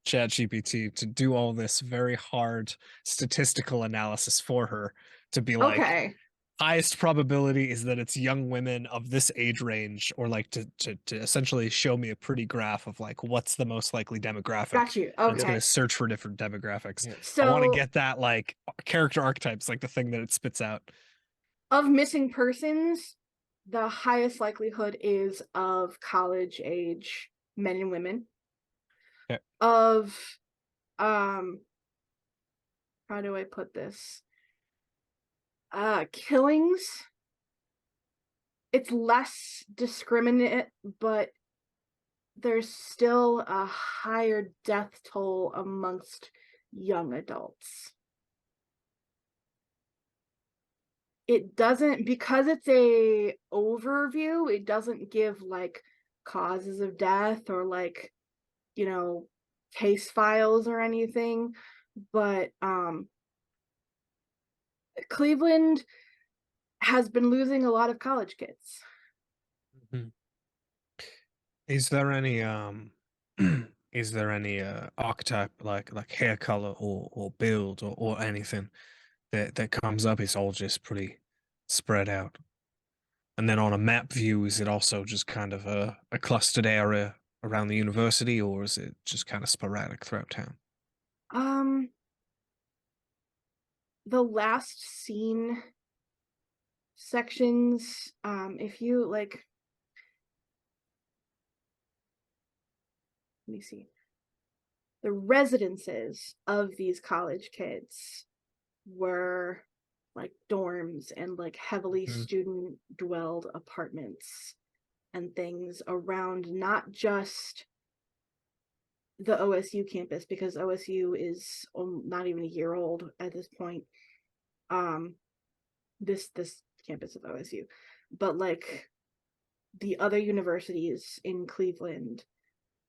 ChatGPT to do all this very hard statistical analysis for her, to be like, Okay, highest probability is that it's young women of this age range, or like to essentially show me a pretty graph of like what's the most likely demographic. got you. And it's going Okay, to search for different demographics. Yeah. I want to so get that like character archetypes, like the thing that it spits out. of missing persons, the highest likelihood is of college age men and women. Okay. Of how do I put this? Killings, it's less discriminate, but there's still a higher death toll amongst young adults. It doesn't, because it's a overview, it doesn't give like causes of death or like, case files or anything, but Cleveland has been losing a lot of college kids. Mhm. Is there any archetype, like hair color or build or anything that comes up? It's all just pretty spread out. And then on a map view, is it also just kind of a clustered area around the university, or is it just kind of sporadic throughout town? The last scene sections, if you like, let me see, the residences of these college kids were like dorms and like heavily Mhm. student dwelled apartments and things around not just the OSU campus, because OSU is not even a year old at this point. This campus of OSU, but like the other universities in Cleveland,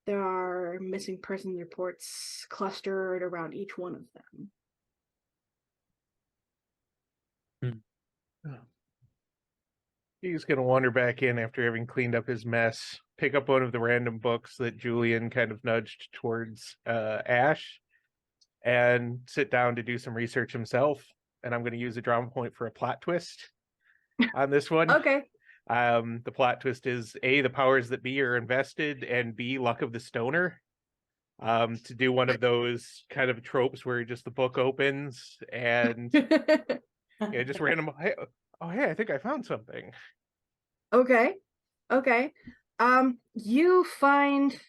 there are missing persons reports clustered around each one of them. He's gonna wander back in after having cleaned up his mess, pick up one of the random books that Julian kind of nudged towards Ash, and sit down to do some research himself. And I'm gonna use a drama point for a plot twist on this one. Okay. The plot twist is A, the powers that be are invested, and B, luck of the stoner. To do one of those kind of tropes where just the book opens and just random, hey, oh hey, I think I found something. Okay. You find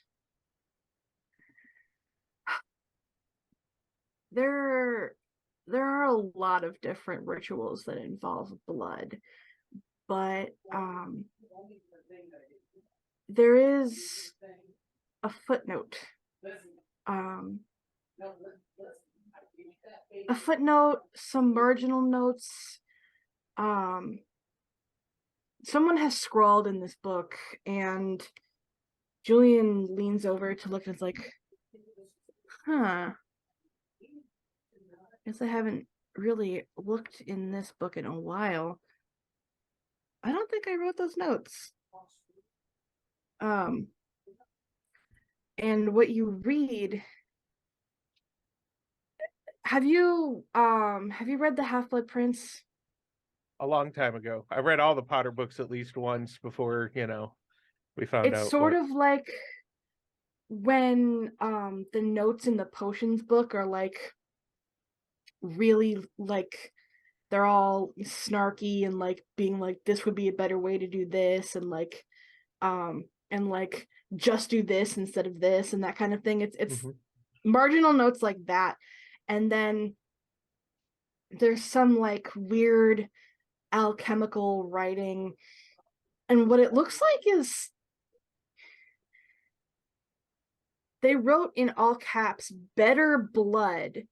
there are a lot of different rituals that involve blood, but there is a footnote. Some marginal notes. Someone has scrawled in this book, and Julian leans over to look, and it's like, huh. Guess I haven't really looked in this book in a while. I don't think I wrote those notes. And what you read, have you read The Half-Blood Prince? A long time ago. I read all the Potter books at least once before, we found out. It's sort of like when the notes in the potions book are like really like they're all snarky and like being like, this would be a better way to do this, and like just do this instead of this, and that kind of thing. It's marginal notes like that. And then there's some like weird alchemical writing, and what it looks like is they wrote in all caps "better blood"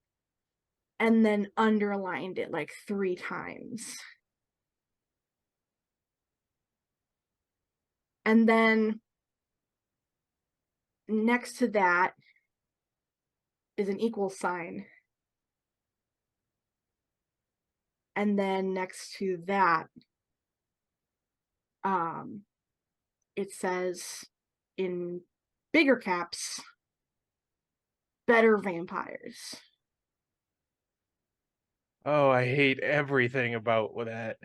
and then underlined it like 3 times. And then next to that is an equal sign. And then next to that, it says in bigger caps, "better vampires." Oh, I hate everything about that.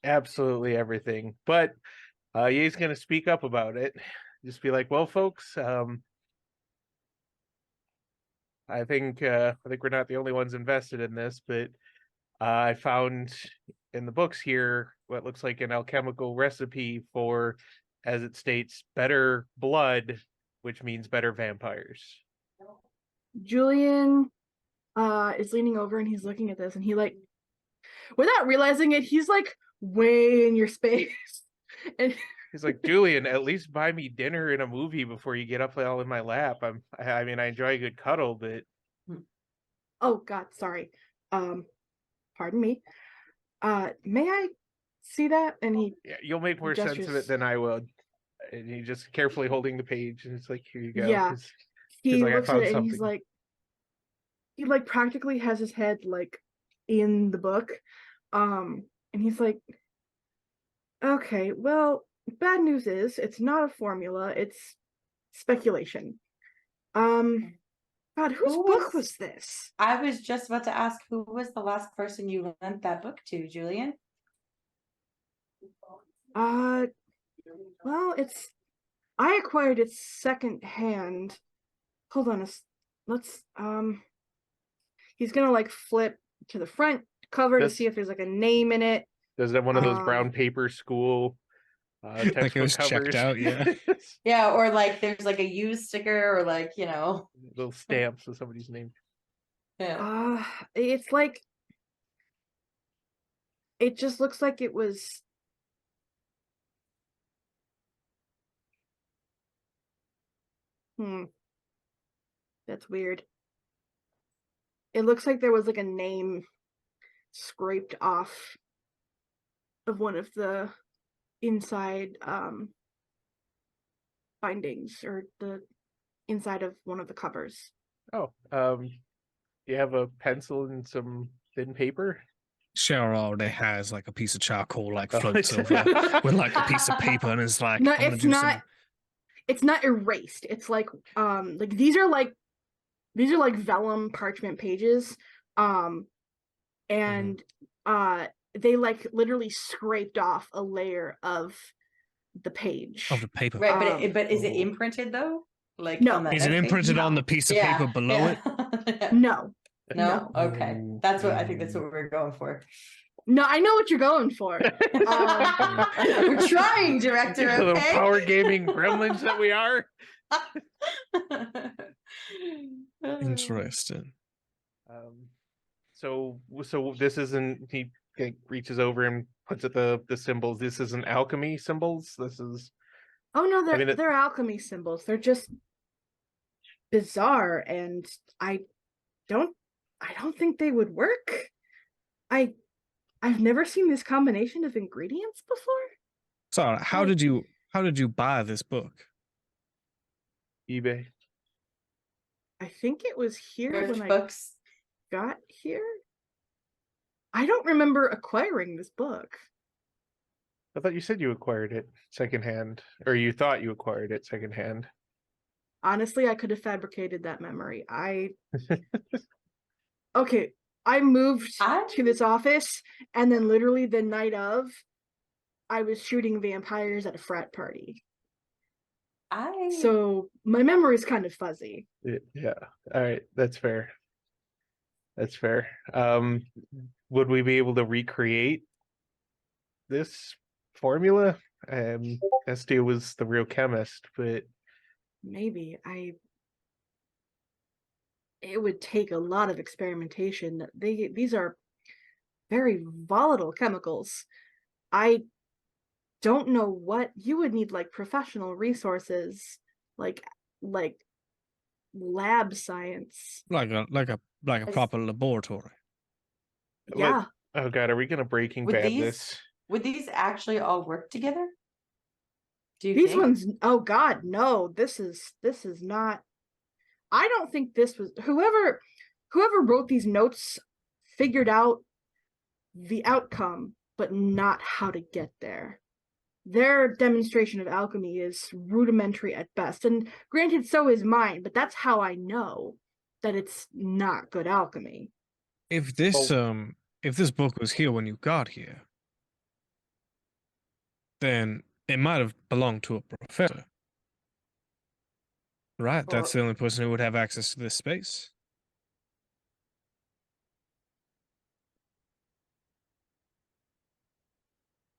Absolutely everything. But Ye's gonna speak up about it. Just be like, well, folks, I think we're not the only ones invested in this, but I found in the books here what looks like an alchemical recipe for, as it states, better blood, which means better vampires. Julian is leaning over and he's looking at this, and he, like, without realizing it, he's like way in your space. And He's like, Julian, at least buy me dinner and a movie before you get up all in my lap. I mean, I enjoy a good cuddle, but oh God, sorry. Pardon me. May I see that? And he yeah, you'll make more sense of gestures. it than I will. And he just carefully holding the page, and it's like, here you go. Yeah. 'cause He like, I looks at found it and he's something. like, he like practically has his head like in the book. And he's like, okay, well, bad news is it's not a formula, it's speculation. God, whose Who book was- was this? I was just about to ask, who was the last person you lent that book to, Julian? Well, I acquired it secondhand. Hold on let's he's gonna like flip to the front cover to This- see if there's like a name in it. Does it have one of those brown Um, paper school Like it textbook was checked covers? out, yeah. Yeah, or like there's like a used sticker, or like, you know. Little stamps with somebody's name. Yeah. It's like, it just looks like it was that's weird. It looks like there was like a name scraped off of one of the inside bindings, or the inside of one of the covers. Oh, you have a pencil and some thin paper? Cheryl already has like a piece of charcoal like Oh, floats it's- over with like a piece of paper and is like, No, I'm gonna it's do not. some. It's not erased. It's like these are like vellum parchment pages. And they like literally scraped off a layer of the page. Of the paper. Right, but is it Oh. imprinted though? Like No. on the Is it page? imprinted on No. the piece of Yeah, paper below it? yeah. No. No? No. Okay. Oh, That's what I think that's what we're going for. No, I know what you're going for. We're trying, director, You little okay? power gaming gremlins that we are. Interesting. So this isn't. He reaches over and puts at the symbols. This isn't alchemy symbols. This is. Oh no, mean, they're alchemy symbols. They're just bizarre, and I don't think they would work. I've never seen this combination of ingredients before. So how did you buy this book? eBay. I think it was here Thrift when I books. got here. I don't remember acquiring this book. I thought you said you acquired it secondhand, or you thought you acquired it secondhand. Honestly, I could have fabricated that memory. Okay, I moved to this office, and then literally the night of, I was shooting vampires at a frat party. So my memory is kind of fuzzy. Yeah. All right. That's fair. That's fair. Would we be able to recreate this formula? Estia was the real chemist, but Maybe it would take a lot of experimentation. These are very volatile chemicals. I don't know what you would need, like professional resources, like lab science. Like a It's- proper laboratory. Yeah. Oh god, are we gonna Breaking Would Bad these this? would these actually all work together? Do you These think? ones, oh God, no, this is not. I don't think this was whoever wrote these notes figured out the outcome, but not how to get there. Their demonstration of alchemy is rudimentary at best. And granted, so is mine, but that's how I know that it's not good alchemy. If this Oh. if this book was here when you got here, then it might have belonged to a professor. Right? That's Or the only person who would have access to this space.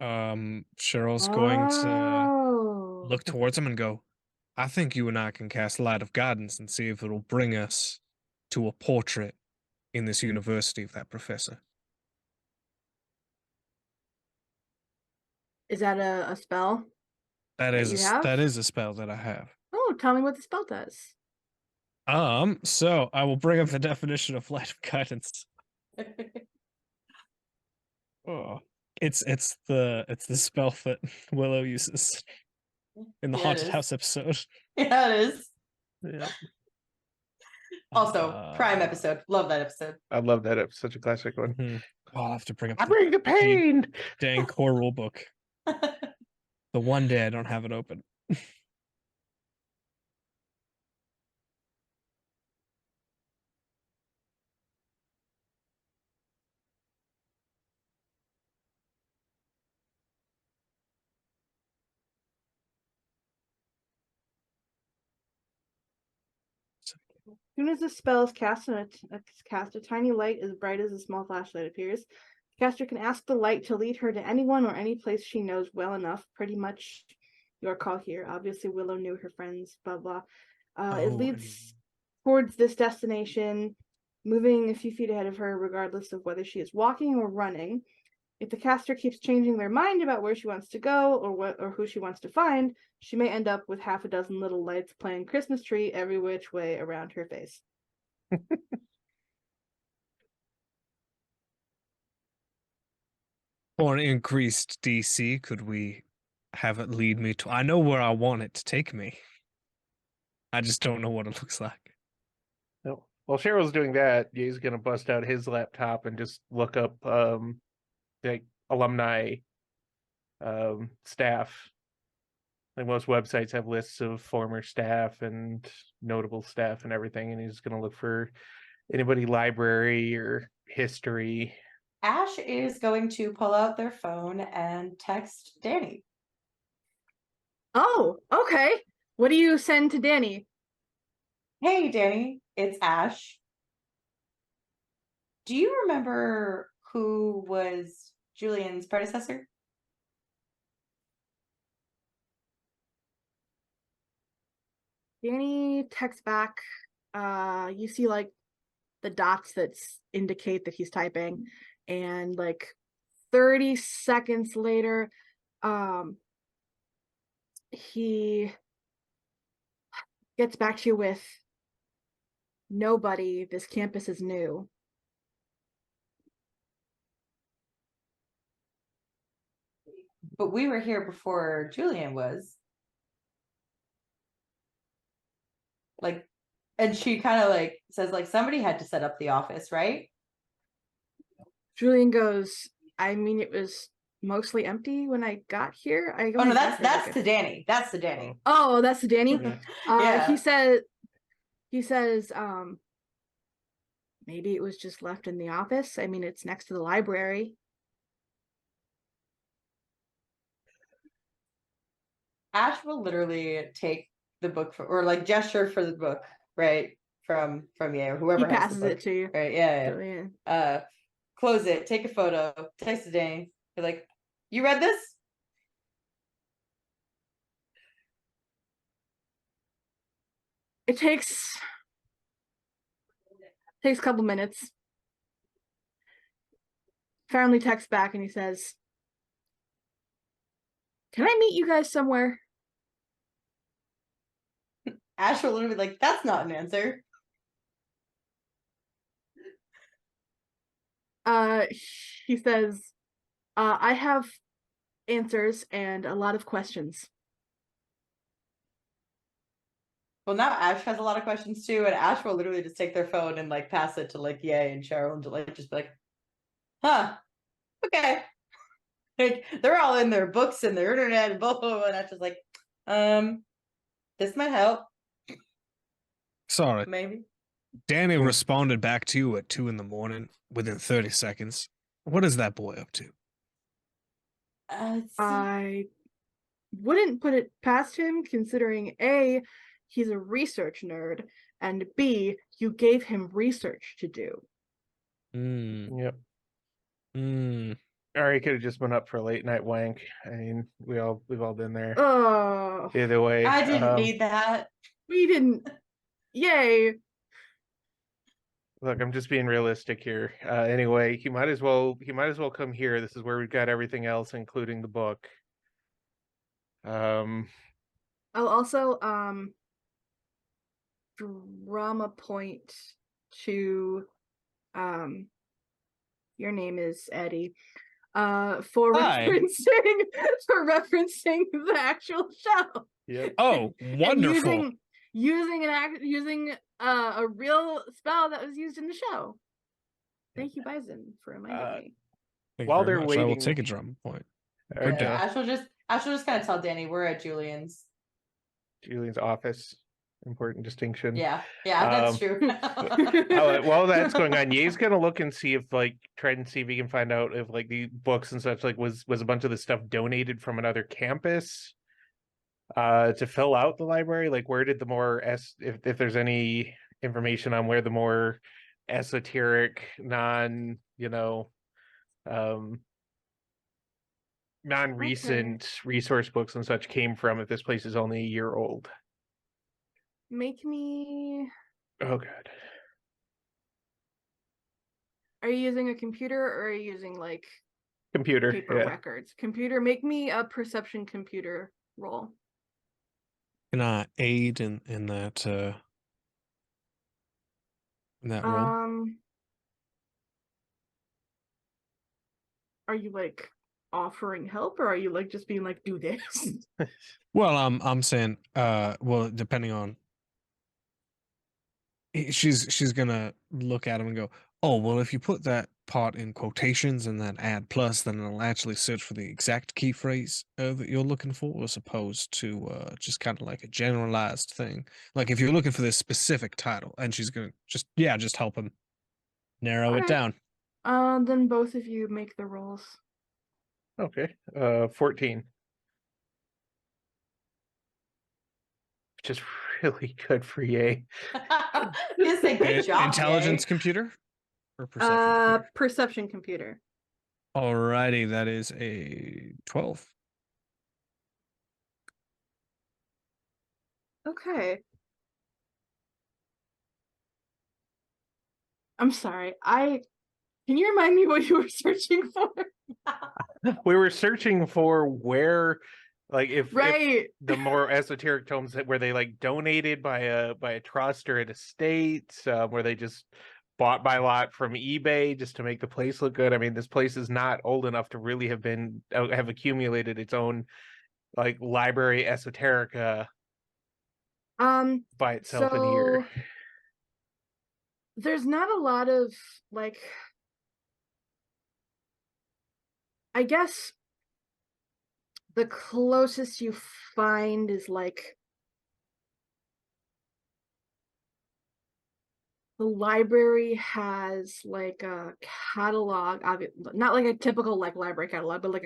Cheryl's going to Oh. look towards him and go, I think you and I can cast Light of Guidance and see if it'll bring us to a portrait in this university of that professor. Is that a spell? That That is you have? that is a spell that I have. Oh, tell me what the spell does. So I will bring up the definition of Light of Guidance. Oh. It's the spell that Willow uses in the Yeah, it haunted is. house episode. Yeah, it is. Yeah. Also, prime episode. Love that episode. I love that. It's such a classic one. Oh, I'll have to bring up I the bring the pain. dang core rule book. The one day I don't have it open. As soon as the spell is cast, a tiny light as bright as a small flashlight appears. The caster can ask the light to lead her to anyone or any place she knows well enough. Pretty much your call here. Obviously, Willow knew her friends, blah, blah. It leads towards this destination, moving a few feet ahead of her, regardless of whether she is walking or running. If the caster keeps changing their mind about where she wants to go or who she wants to find, she may end up with half a dozen little lights playing Christmas tree every which way around her face. For an increased DC, could we have it lead me to? I know where I want it to take me. I just don't know what it looks like. No. While Cheryl's doing that, Ye's gonna bust out his laptop and just look up like alumni staff. Like most websites have lists of former staff and notable staff and everything, and he's gonna look for anybody library or history. Ash is going to pull out their phone and text Danny. Oh, okay. What do you send to Danny? Hey, Danny, it's Ash. Do you remember who was Julian's predecessor? Danny texts back. You see like the dots that indicate that he's typing, and like 30 seconds later, he gets back to you with nobody. This campus is new. But we were here before Julian was. Like, and she kind of like says, like, somebody had to set up the office, right? Julian goes, I mean, it was mostly empty when I got here. Oh no, that's the Danny. That's the Danny. Oh, that's the Danny. Yeah. He says, maybe it was just left in the office. I mean, it's next to the library. Ash will literally take the book or like gesture for the book, right? From or whoever He has passes the book, it to you. right? Yeah. Julian. Close it, take a photo, text it Danny. You're like, you read this? It takes a couple minutes. Finally texts back and he says, can I meet you guys somewhere? Ash will literally be like, that's not an answer. He says, I have answers and a lot of questions. Well, now Ash has a lot of questions too, and Ash will literally just take their phone and like pass it to like Ye and Cheryl and like just be like, huh, okay. Like they're all in their books and their internet and blah blah blah. And Ash is like, this might help, Sorry. maybe. Danny responded back to you at 2 a.m. within 30 seconds. What is that boy up to? I wouldn't put it past him, considering A, he's a research nerd, and B, you gave him research to do. Yep. Mm. Or he could have just been up for a late night wank. I mean, we've all been there. Oh, Either way, I didn't need that. we didn't. Yay. look, I'm just being realistic here. Anyway, he might as well come here. This is where we've got everything else, including the book. I'll also drama point to your name is Eddie. For Hi. referencing the actual show. Yep. Oh, And wonderful. using a real spell that was used in the show. Thank you, Bison, for reminding me. Thank you While very they're much. I will waiting- take a drum point. Good day. Ash will just kind of tell Danny we're at Julian's. Julian's office. Important distinction. Yeah, that's true. While that's going on, Ye's gonna look and see if try and see if he can find out if the books and such was a bunch of the stuff donated from another campus to fill out the library. Where did the more if there's any information on where the more esoteric non-recent resource books and such came from, if this place is only a year old. Make me. Oh god. Are you using a computer or are you using Computer. paper Yeah. records? Computer, make me a perception computer roll. Can I aid in that role? Are you offering help, or are you just being do this? Well, I'm saying, well, depending on, she's gonna look at him and go, oh, well, if you put that part in quotations and then add plus, then it'll actually search for the exact key phrase that you're looking for, as opposed to just kind of like a generalized thing. Like if you're looking for this specific title, and she's gonna just help him narrow it Okay. down. Then both of you make the rolls. Okay. 14. Which is really good for Ye. Just say good job. Intelligence Ye. computer or perception computer? Perception computer. Alrighty, that is a 12. Okay. I'm sorry. Can you remind me what you were searching for? We were searching for where, if the more esoteric tomes where they donated by a trust or an estate, where they just bought by lot from eBay just to make the place look good. I mean, this place is not old enough to really have accumulated its own library esoterica by itself in here. There's not a lot of I guess the closest you find is the library has a catalog, not a typical library catalog, but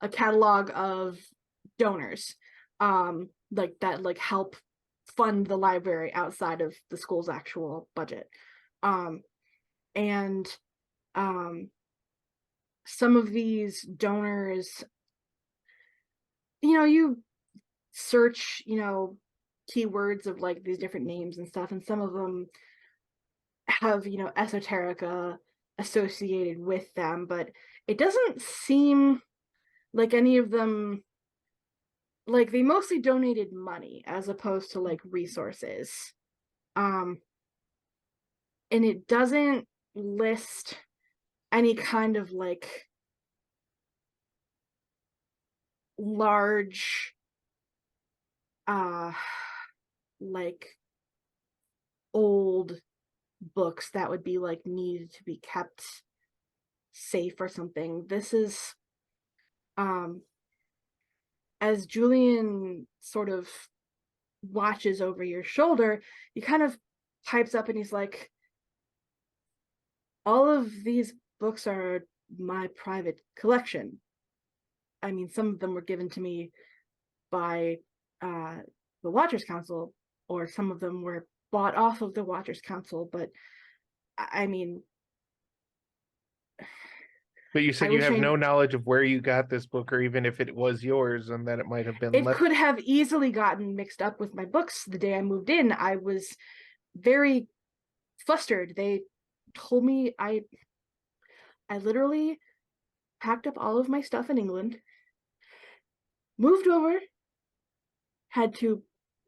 a catalog of donors that help fund the library outside of the school's actual budget. And some of these donors, you search, keywords of these different names and stuff, and some of them have, esoterica associated with them, but it doesn't seem like any of them like they mostly donated money as opposed to like resources. And it doesn't list any kind of like large like old books that would be like needed to be kept safe or something. This is as Julian sort of watches over your shoulder, he kind of pipes up and he's like, all of these books are my private collection. I mean, some of them were given to me by the Watchers Council, or some of them were bought off of the Watchers Council, but I mean, But you said I you wish have I- no knowledge of where you got this book, or even if it was yours, and that it might have been it left. could have easily gotten mixed up with my books. The day I moved in, I was very flustered. They told me I literally packed up all of my stuff in England, moved over, had to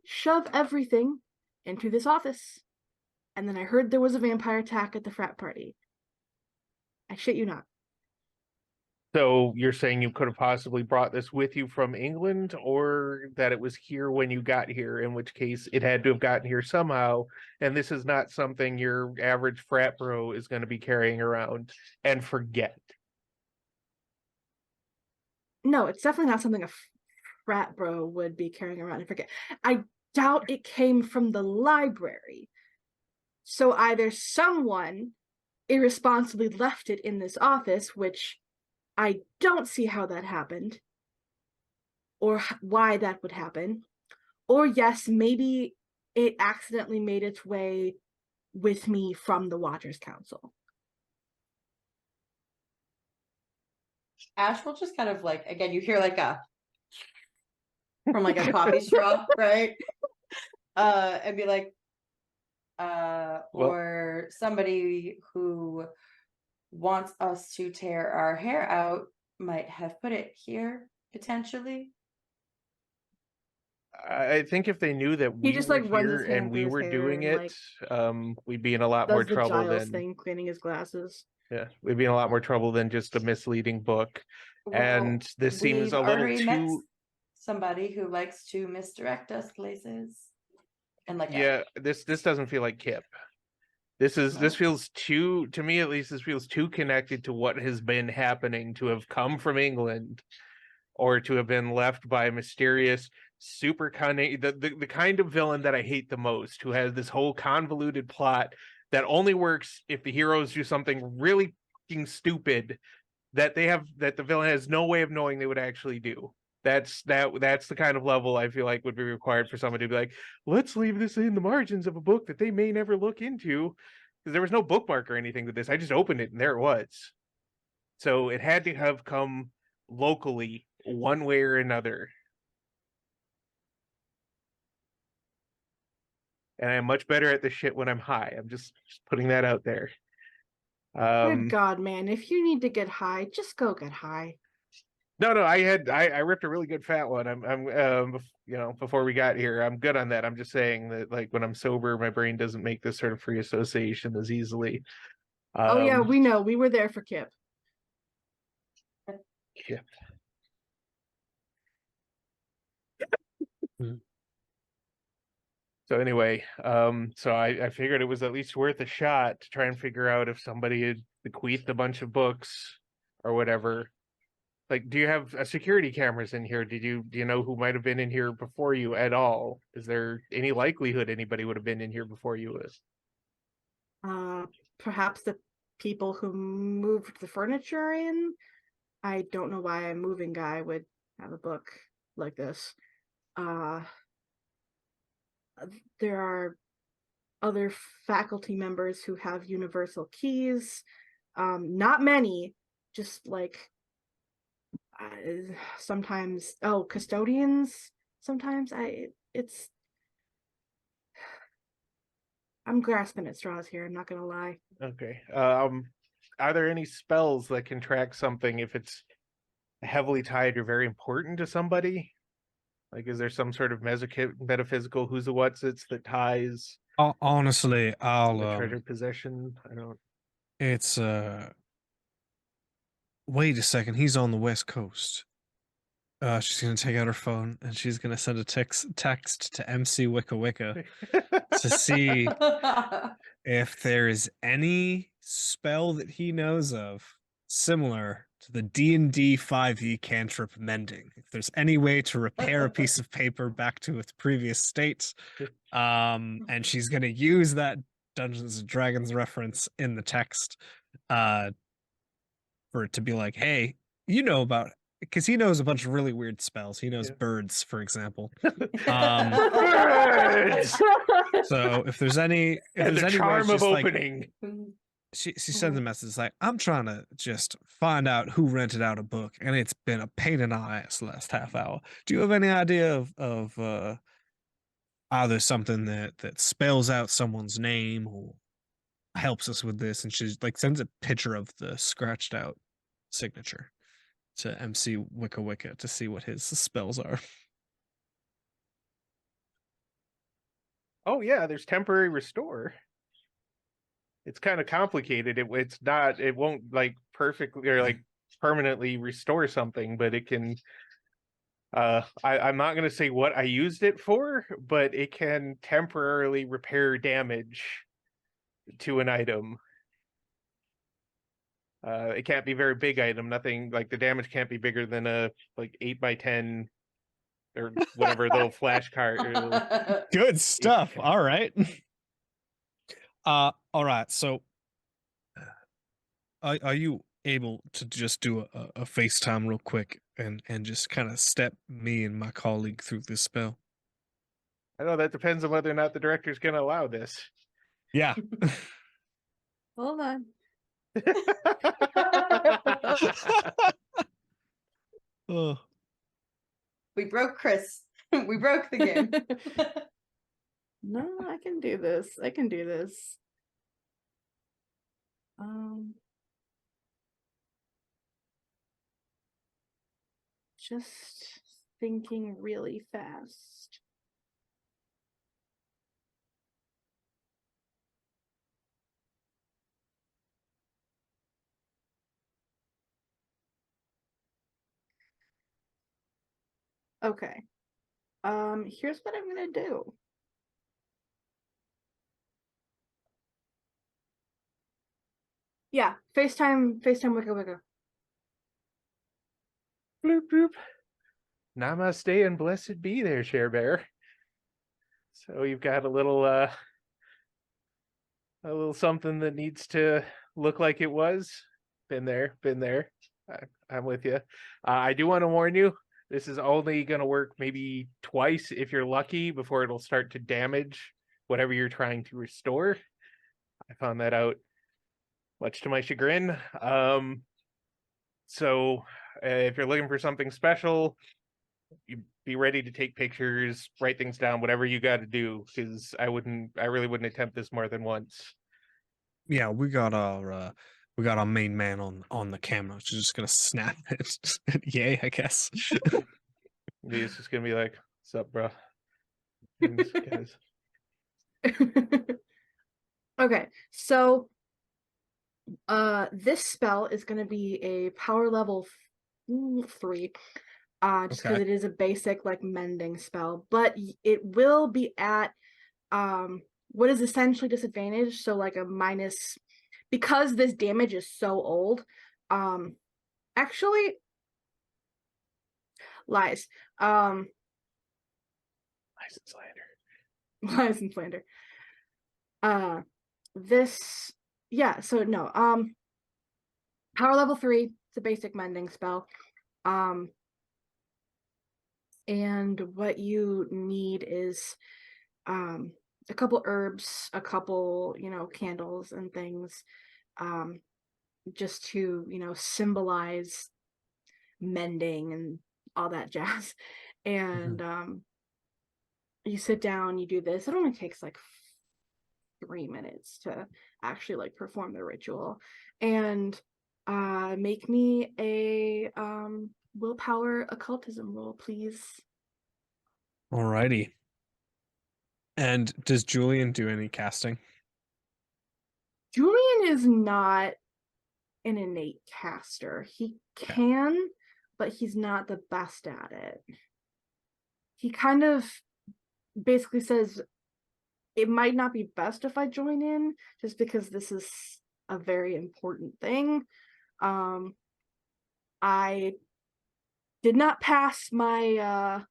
shove everything into this office, and then I heard there was a vampire attack at the frat party. I shit you not. So you're saying you could have possibly brought this with you from England, or that it was here when you got here, in which case it had to have gotten here somehow, and this is not something your average frat bro is going to be carrying around and forget. No, it's definitely not something a frat bro would be carrying around and forget. I doubt it came from the library. So either someone irresponsibly left it in this office, which I don't see how that happened, or why that would happen. Or yes, maybe it accidentally made its way with me from the Watchers Council. Ash will just kind of like, again, you hear like a from like a coffee straw, right? And be like, or somebody who wants us to tear our hair out might have put it here potentially. I think if they knew that He we just were like runs here his hand and through we his were hair doing and, it, like, we'd be in a lot more does the trouble Giles than thing, cleaning his glasses. yeah, we'd be in a lot more trouble than just a misleading book. And this seems we've a little already met too somebody who likes to misdirect us places. And like yeah, this doesn't feel like Kip. This feels too, to me at least, this feels too connected to what has been happening to have come from England, or to have been left by a mysterious, super cunning, the kind of villain that I hate the most, who has this whole convoluted plot that only works if the heroes do something really fucking stupid that the villain has no way of knowing they would actually do. That's the kind of level I feel like would be required for somebody to be like, let's leave this in the margins of a book that they may never look into. Because there was no bookmark or anything to this. I just opened it and there it was. So it had to have come locally one way or another. And I'm much better at this shit when I'm high. I'm just putting that out there. Good God, man. If you need to get high, just go get high. No, I ripped a really good fat one. Before we got here, I'm good on that. I'm just saying that like when I'm sober, my brain doesn't make this sort of free association as easily. Oh yeah, we know. We were there for Kip. Kip. So anyway, so I figured it was at least worth a shot to try and figure out if somebody had bequeathed a bunch of books or whatever. Like, do you have security cameras in here? Do you know who might have been in here before you at all? Is there any likelihood anybody would have been in here before you? Perhaps the people who moved the furniture in. I don't know why a moving guy would have a book like this. There are other faculty members who have universal keys. Not many, just like sometimes custodians. Sometimes I'm grasping at straws here, I'm not gonna lie. Okay. Are there any spells that can track something if it's heavily tied or very important to somebody? Like, is there some sort of metaphysical who's the what's it's that ties Honestly, the treasure possession? I don't. it's wait a second, he's on the West Coast. She's gonna take out her phone and she's gonna send a text to MC Wicca Wicca to see if there is any spell that he knows of similar to the D&D 5e cantrip mending. If there's any way to repair a piece of paper back to its previous state, and she's gonna use that Dungeons and Dragons reference in the text, for it to be like, hey, you know about, because he knows a bunch of really weird spells. He knows Yeah. birds, for example. Birds! So if there's any, if And there's the any way charm it's of just like, opening. she sends a message like, I'm trying to just find out who rented out a book, and it's been a pain in the ass the last half hour. Do you have any idea of either something that spells out someone's name or helps us with this? And she like sends a picture of the scratched out signature to MC Wicca Wicca to see what his spells are. Oh yeah, there's temporary restore. It's kind of complicated. It's not. It won't like perfectly or like permanently restore something, but it can. I'm not gonna say what I used it for, but it can temporarily repair damage to an item. It can't be a very big item. Nothing like the damage can't be bigger than a like 8x10 or whatever the flash card. Good stuff. All right. All right. So, are you able to just do a FaceTime real quick and just kind of step me and my colleague through this spell? I know that depends on whether or not the director's going to allow this. Yeah. Hold on. Oh. We broke Chris. We broke the game. No, I can do this. I can do this. Just thinking really fast. Okay. Here's what I'm gonna do. Yeah, FaceTime Wicca Wicca. Bloop bloop. Namaste and blessed be there, Share Bear. So you've got a little something that needs to look like it was. Been there. I'm with you. I do want to warn you, this is only going to work maybe twice if you're lucky before it'll start to damage whatever you're trying to restore. I found that out much to my chagrin. So if you're looking for something special, you be ready to take pictures, write things down, whatever you got to do, because I really wouldn't attempt this more than once. Yeah, we got our main man on the camera. She's just gonna snap it. Yay, I guess. He's just gonna be like, "What's up, bro?" Guys. Okay, so this spell is going to be a power level 3, just because Okay. it is a basic like mending spell, but it will be at what is essentially disadvantage, so like a minus, because this damage is so old. Actually, lies. Lies and slander. Lies and slander. This, yeah, so no, power level 3, it's a basic mending spell. And what you need is a couple herbs, a couple, candles and things, just to, symbolize mending and all that jazz. And you sit down, you do this. It only takes like 3 minutes to actually like perform the ritual. And make me a willpower occultism roll, please. Alrighty. And does Julian do any casting? Julian is not an innate caster. He can, but he's not the best at it. He kind of basically says it might not be best if I join in, just because this is a very important thing. I did not pass my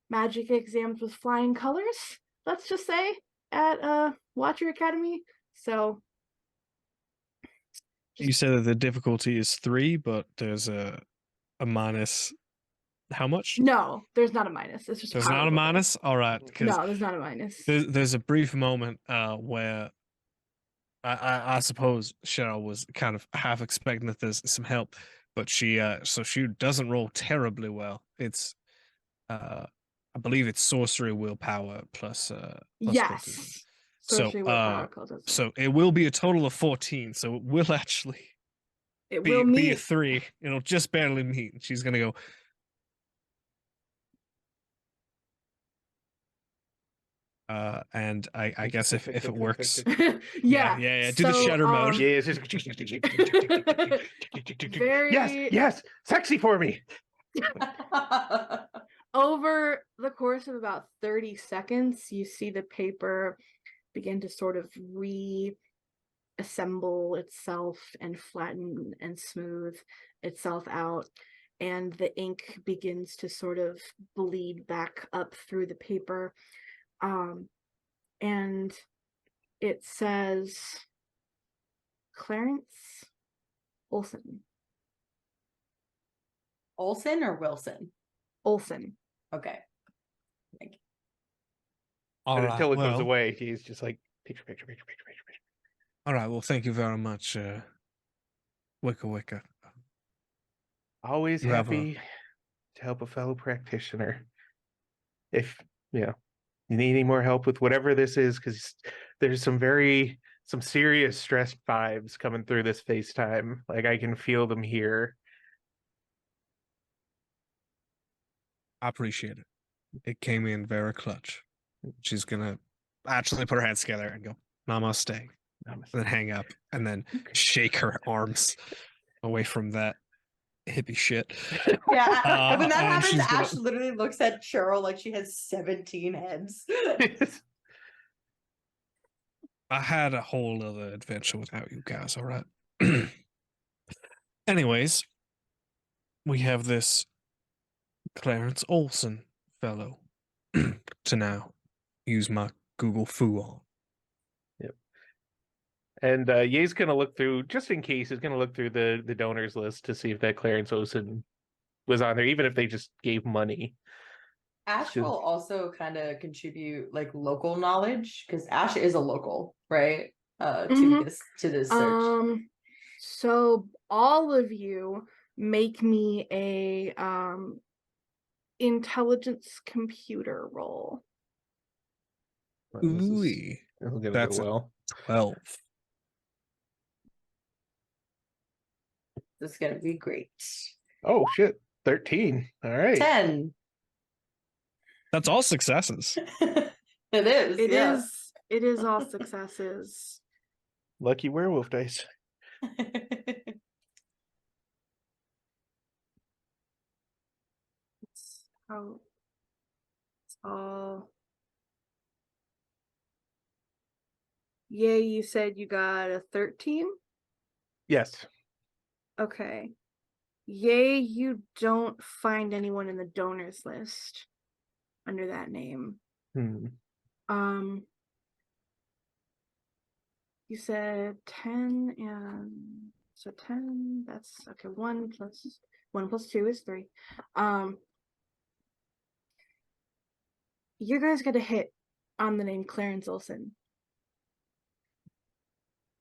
magic exams with flying colors, let's just say, at Watcher Academy. So You said that the difficulty is 3, but there's a minus. How much? no, there's not a minus. It's just There's not a power bonus. minus. All right, because No, there's not a minus. there's a brief moment where I suppose Cheryl was kind of half expecting that there's some help, but she doesn't roll terribly well. It's I believe it's sorcery willpower plus constitution. Yes. So Sorcery willpower calls it. so it will be a total of 14. So it will actually It be, will be meet. a 3. It'll just barely meet. And she's gonna go. And I guess if it works, Yeah. do the shutter mode. um, Yeah, it's just Very- yes, sexy for me. Over the course of about 30 seconds, you see the paper begin to sort of reassemble itself and flatten and smooth itself out. And the ink begins to sort of bleed back up through the paper. And it says Clarence Olson. Olson or Wilson? Olson. Okay. All And right. until it goes Well, away, he's just like picture. all right. Well, thank you very much, Wicca Wicca. Always You have happy to help a fellow practitioner. If you need any more help with whatever this is, because there's some serious stress vibes coming through this FaceTime. Like I can feel them here. I appreciate it. It came in very clutch. She's gonna actually put her hands together and go, Namaste. And then hang up and then shake her arms away from that hippie shit. Yeah, when that and happens, she's gonna- Ash literally looks at Cheryl like she has 17 heads. I had a whole other adventure without you guys, all right? Anyways, we have this Clarence Olson fellow to now use my Google Foo on. And Ye's gonna look through, just in case, he's gonna look through the donors list to see if that Clarence Olson was on there, even if they just gave money. Ash Should- will also kind of contribute like local knowledge because Ash is a local, right? Mhm. To this search. So all of you make me a intelligence computer roll. Well, this is- Ooh, this is gonna That's go a- well. 12. This is gonna be great. Oh shit, 13. All right. 10. That's all successes. It is. It is all successes. Lucky werewolf dice. It's how it's all. Yeah, you said you got a 13? Yes. Okay. Yay, you don't find anyone in the donors list under that name. You said 10 and so 10, that's okay. 1 plus 2 is 3. You guys got a hit on the name Clarence Olson.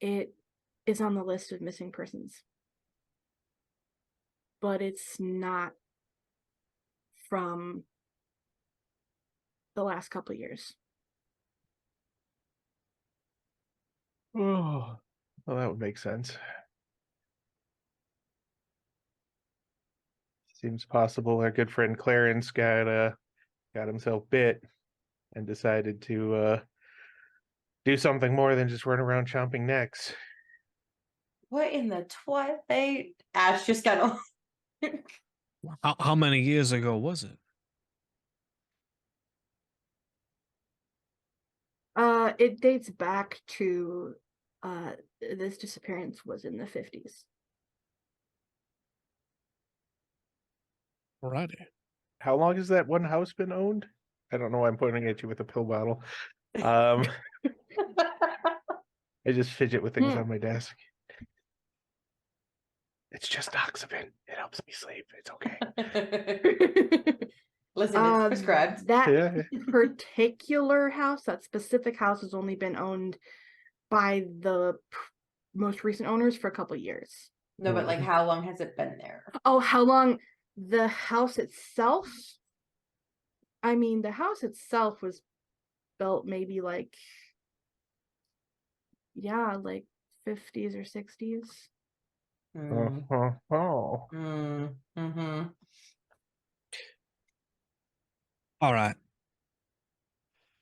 It is on the list of missing persons. But it's not from the last couple of years. Oh, well, that would make sense. Seems possible our good friend Clarence got got himself bit and decided to do something more than just run around chomping necks. What in the twilight? Ash just got. How many years ago was it? It dates back to this disappearance was in the 50s. Alrighty. How long has that one house been owned? I don't know why I'm pointing at you with a pill bottle. I just fidget with things on my desk. It's just Oxyvin. It helps me sleep. It's okay. Listen, it's prescribed. That Yeah. particular house, that specific house, has only been owned by the most recent owners for a couple years. No, but like, how long has it been there? Oh, how long? The house itself? I mean, the house itself was built maybe like, yeah, like 50s or 60s. Mm-hmm. All right.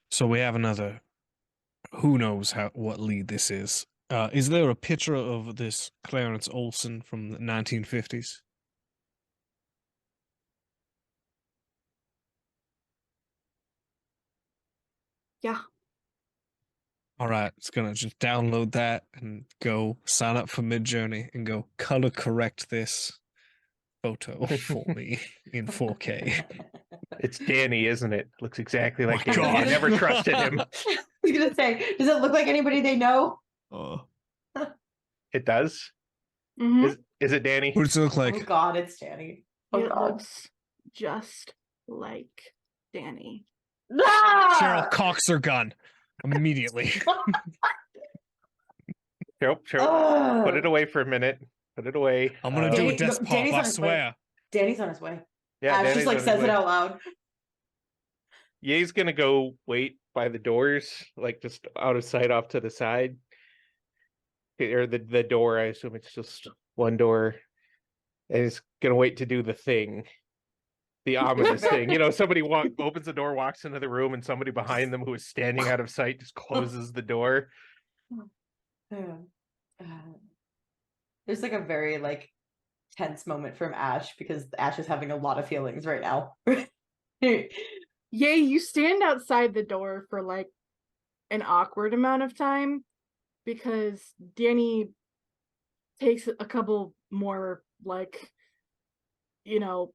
So we have another. Who knows what lead this is? Is there a picture of this Clarence Olson from the 1950s? Yeah. All right, it's gonna just download that and go sign up for Midjourney and go color correct this photo for me in 4K. It's Danny, isn't it? Looks exactly like My Danny. I God. never trusted him. I was gonna say, does it look like anybody they know? It does. Mm-hmm. Is it Danny? What does it look Oh like? God, it's Danny. Oh It God. looks just like Danny. Cheryl cocks her gun immediately. Chope. Put it away for a minute. Put it away. I'm gonna do Danny- a death no, pop, Danny's I on his way. swear. Danny's on his way. Yeah, Ash Danny's just like on his says it way. out loud. Ye's gonna go wait by the doors, like just out of sight off to the side. Or the door, I assume it's just one door. And he's gonna wait to do the thing. The ominous thing. You know, somebody opens the door, walks into the room, and somebody behind them who is standing out of sight just closes the door. There's like a very like tense moment from Ash because Ash is having a lot of feelings right now. Yay, you stand outside the door for like an awkward amount of time because Danny takes a couple more, like, you know,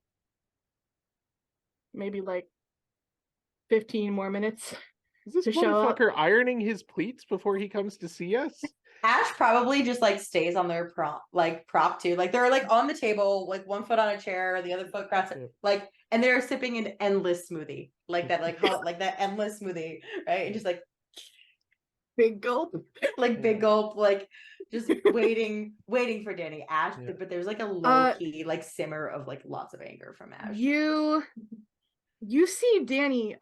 maybe like 15 more minutes. Is this To show up. motherfucker ironing his pleats before he comes to see us? Ash probably just like stays on their prop too. Like they're like on the table, like one foot on a chair, the other foot across it, like, and they're sipping an endless smoothie, like that, like hot, like that endless smoothie, right? And just like Big gulp. like big gulp, like just waiting for Danny. Ash, Yeah. but there's like a low key like simmer of like lots of anger from Ash. You see Danny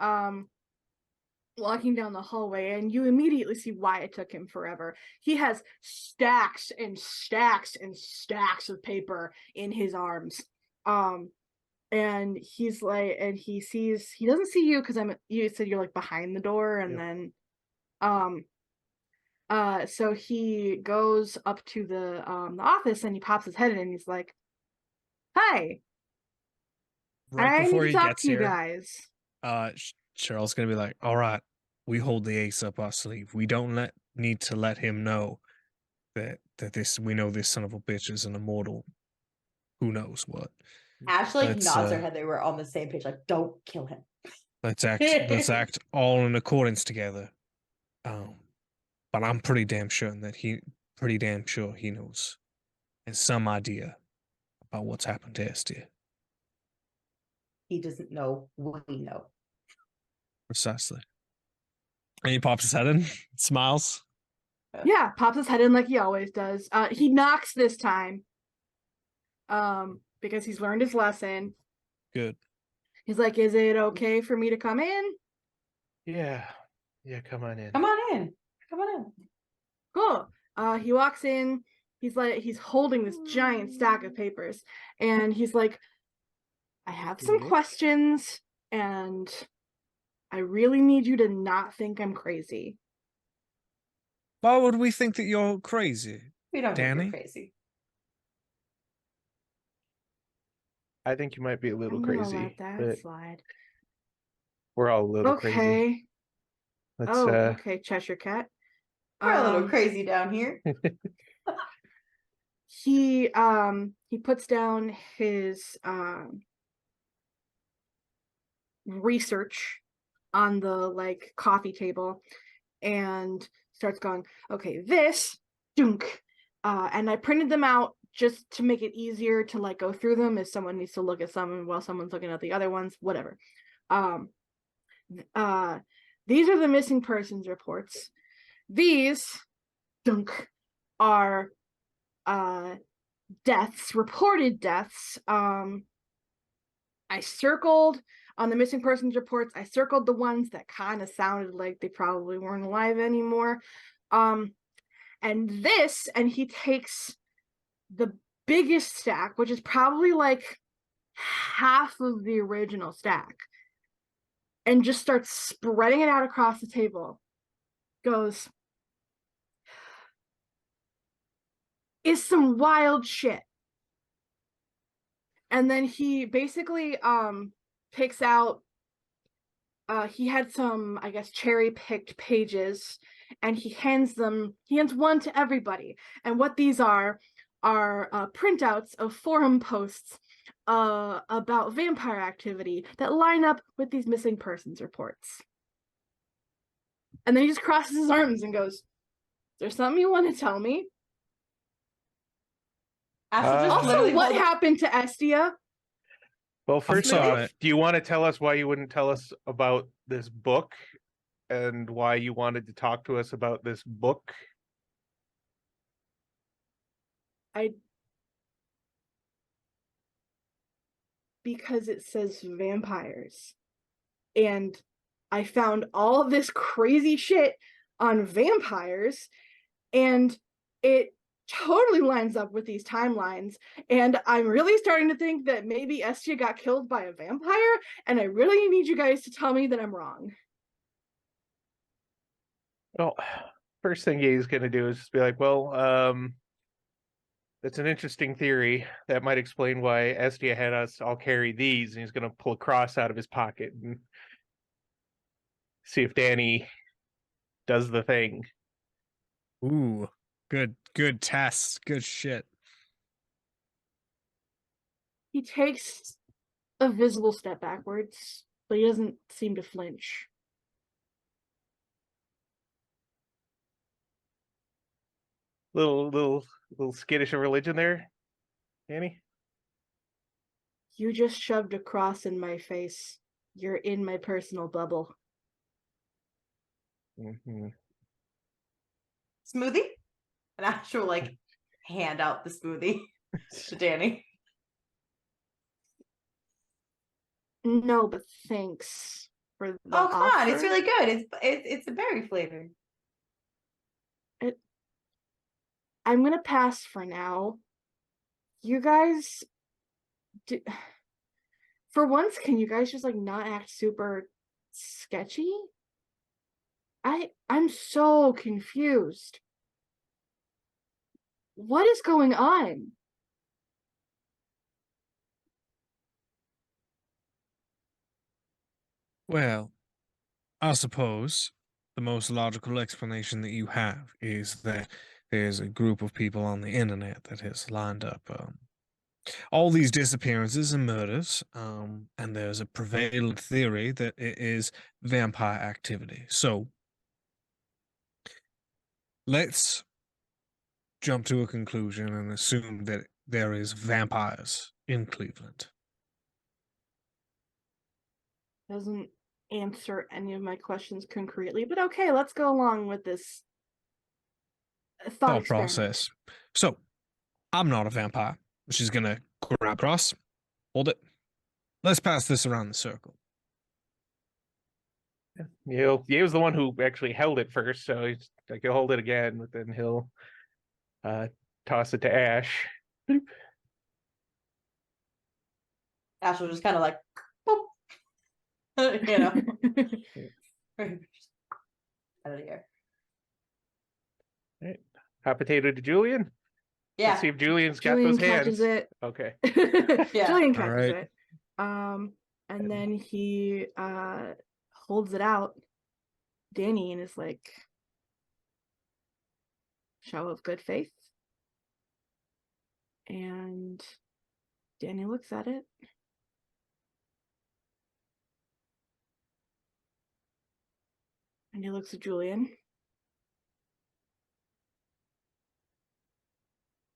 walking down the hallway, and you immediately see why it took him forever. He has stacks and stacks and stacks of paper in his arms. And he's like, and he doesn't see you because you said you're like behind the door, and Yep. then so he goes up to the office and he pops his head in and he's like, "Hi, Right I before need he to talk gets to you here, guys." Cheryl's gonna be like, "All right, we hold the ace up our sleeve. We don't need to let him know that we know this son of a bitch is an immortal. Who knows what? Ash like Let's, nods her head. They were on the same page. Like, don't kill him. Let's act all in accordance together. But I'm pretty damn sure he knows, has some idea about what's happened to Esther. He doesn't know. We know. Precisely." And he pops his head in, smiles. Yeah, pops his head in like he always does. He knocks this time. Because he's learned his lesson. Good. He's like, "Is it okay for me to come in?" Yeah. Come on in. Come on in. Come on in. Cool. He walks in. He's holding this giant stack of papers, and he's like, "I have some Mhm. questions, and I really need you to not think I'm crazy. Why would we think that you're crazy? We don't think Danny? you're crazy. I think you might be a little I'm gonna crazy, let that but slide. we're all a little crazy. Okay. Let's Oh, okay, Cheshire Cat. We're a little Um, crazy down here. he puts down his research on the like coffee table and starts going, okay, this dunk. And I printed them out just to make it easier to like go through them if someone needs to look at some while someone's looking at the other ones, whatever. These are the missing persons reports. These dunk are deaths, reported deaths. I circled on the missing persons reports, I circled the ones that kind of sounded like they probably weren't alive anymore. And he takes the biggest stack, which is probably like half of the original stack, and just starts spreading it out across the table. Goes, is some wild shit. And then he basically picks out he had some, I guess, cherry-picked pages, and he hands one to everybody. And what these are printouts of forum posts about vampire activity that line up with these missing persons reports. And then he just crosses his arms and goes, is there something you want to tell me? Astral just Also, literally What hold- happened to Estia? Well, first saw off, it. do you want to tell us why you wouldn't tell us about this book and why you wanted to talk to us about this book? Because it says vampires. And I found all of this crazy shit on vampires, and it totally lines up with these timelines. And I'm really starting to think that maybe Estia got killed by a vampire, and I really need you guys to tell me that I'm wrong. Well, first thing he's going to do is just be like, well, that's an interesting theory. That might explain why Estia had us all carry these. And he's going to pull a cross out of his pocket and see if Danny does the thing. Ooh, good test. Good shit. He takes a visible step backwards, but he doesn't seem to flinch. Little skittish of religion there, Danny. You just shoved a cross in my face. You're in my personal bubble. Mm-hmm. smoothie? An actual like hand out the smoothie to Danny. No, but thanks for the Oh come on, it's offer. really good. It's a berry flavor. I'm gonna pass for now. You guys, for once, can you guys just like not act super sketchy? I'm so confused. What is going on? Well, I suppose the most logical explanation that you have is that there's a group of people on the internet that has lined up all these disappearances and murders, and there's a prevalent theory that it is vampire activity. So let's jump to a conclusion and assume that there is vampires in Cleveland. Doesn't answer any of my questions concretely, but okay, let's go along with this thought experiment. Process. So I'm not a vampire. She's gonna grab cross, hold it. Let's pass this around the circle. He was the one who actually held it first, so he's like he'll hold it again, but then he'll toss it to Ash. Bloop. Ash will just kind of like, boop. You know. Out of here. Hot potato to Julian. Yeah. Let's see if Julian's got Julian those catches hands. it. Okay. Yeah. Julian All catches right. it. And then he holds it out, Danny, and is like, show of good faith. And Danny looks at it. And he looks at Julian.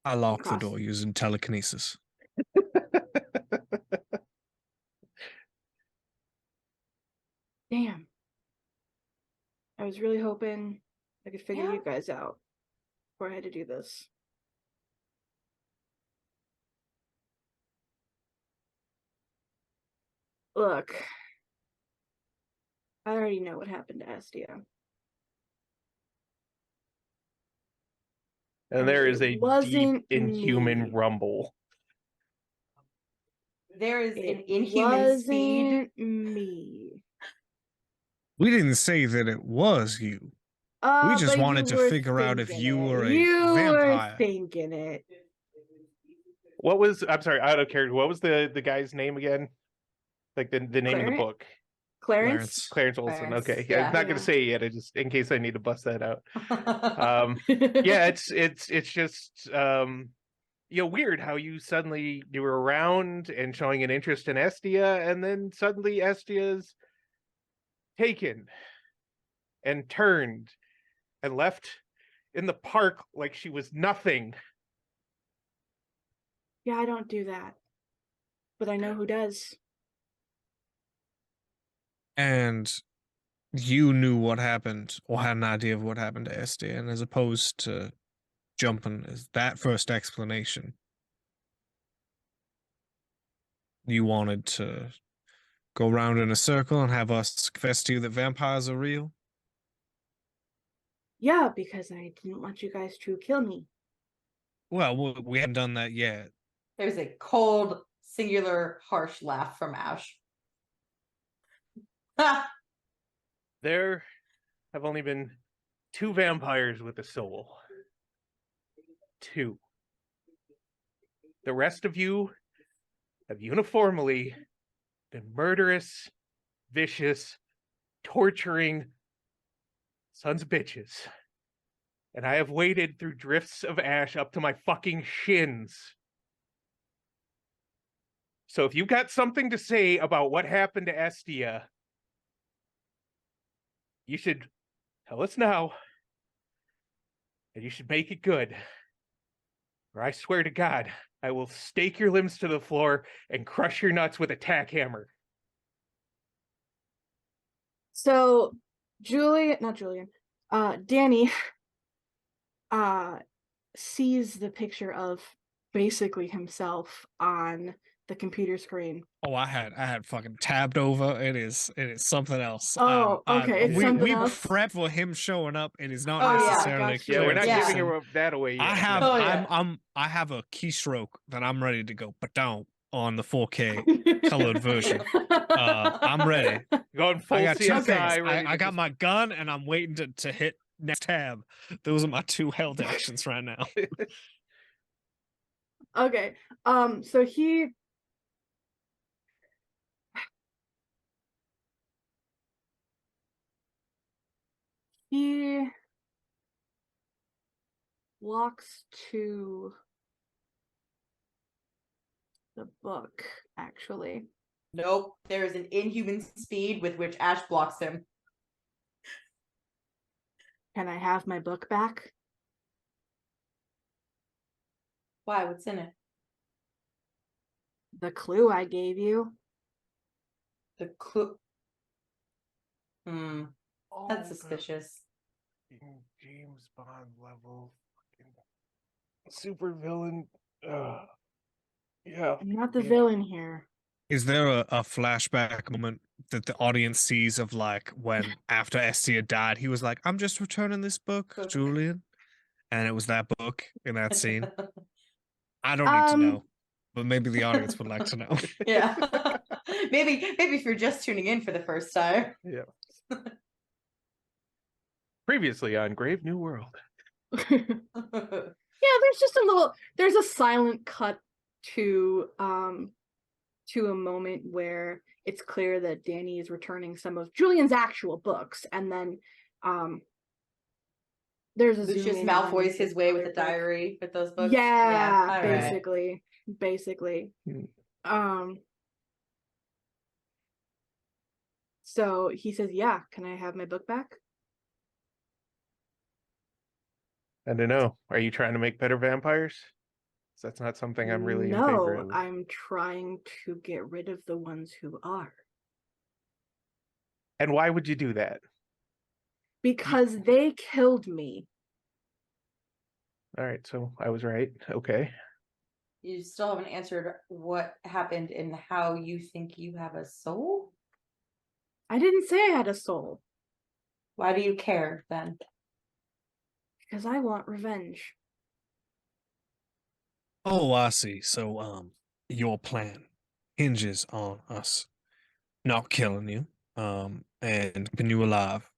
I lock the Cross. door using telekinesis. Damn. I was really hoping I could figure Yeah. you guys out before I had to do this. Look, I already know what happened to Estia. And there is It a deep, wasn't inhuman me. rumble. There is an It inhuman speed. wasn't me. We didn't say that it was you. We just But wanted you to were figure out if thinking you it. were a You were vampire. thinking it. What was, I'm sorry, out of character. What was the guy's name again? Like the name of the Clarence? book. Clarence? Clarence Olson. Clarence, Okay. yeah. I'm not gonna Yeah. say it yet, I just in case I need to bust that out. Yeah, it's just weird how you were around and showing an interest in Estia, and then suddenly Estia's taken and turned and left in the park like she was nothing. Yeah, I don't do that. But I know who does. And you knew what happened or had an idea of what happened to Esty, and as opposed to jumping as that first explanation, you wanted to go around in a circle and have us confess to you that vampires are real? Yeah, because I didn't want you guys to kill me. Well, we haven't done that yet. There's a cold, singular, harsh laugh from Ash. Ha! There have only been 2 vampires with a soul. 2. The rest of you have uniformly been murderous, vicious, torturing sons of bitches. And I have waded through drifts of ash up to my fucking shins. So if you've got something to say about what happened to Estia, you should tell us now. And you should make it good. Or I swear to God, I will stake your limbs to the floor and crush your nuts with a tack hammer. So Danny sees the picture of basically himself on the computer screen. Oh, I had fucking tabbed over. It is something else. Oh, okay, it's something we else. prep for him showing up. It is not Oh, yeah, necessarily gotcha. Yeah, we're not Yeah. giving that away yet. I have Oh, yeah. I have a keystroke that I'm ready to go, but don't on the 4K colored version. I'm ready. Going full I got two CSI. things. ready I to got just- my gun and I'm waiting to hit next tab. Those are my 2 held actions right now. Okay. So he walks to the book, actually. Nope. There is an inhuman speed with which Ash blocks him. Can I have my book back? Why? What's in it? The clue I gave you. The clue. That's Oh, the suspicious. fucking James Bond level fucking super villain. Yeah. I'm not the Yeah. villain here. Is there a flashback moment that the audience sees of like when after Estia died, he was like, I'm just returning this book, Book. Julian. And it was that book in that scene. I don't need to know, but maybe the audience would like to know. Yeah. maybe if you're just tuning in for the first time. Yeah. Previously on Grave New World. Yeah, there's a silent cut to a moment where it's clear that Danny is returning some of Julian's actual books, and then there's a Lucius zoom in Malfoy's on his way with other a books. diary with those books. Yeah, all right. basically. Hmm. So he says, "Yeah, can I have my book back?" I don't know. Are you trying to make better vampires? 'Cause that's not something I'm really in favor No, of. I'm trying to get rid of the ones who are. And why would you do that? Because they killed me. All right, so I was right. Okay. You still haven't answered what happened and how you think you have a soul? I didn't say I had a soul. Why do you care then? Because I want revenge. Oh, I see. So, your plan hinges on us not killing you, and keeping you alive,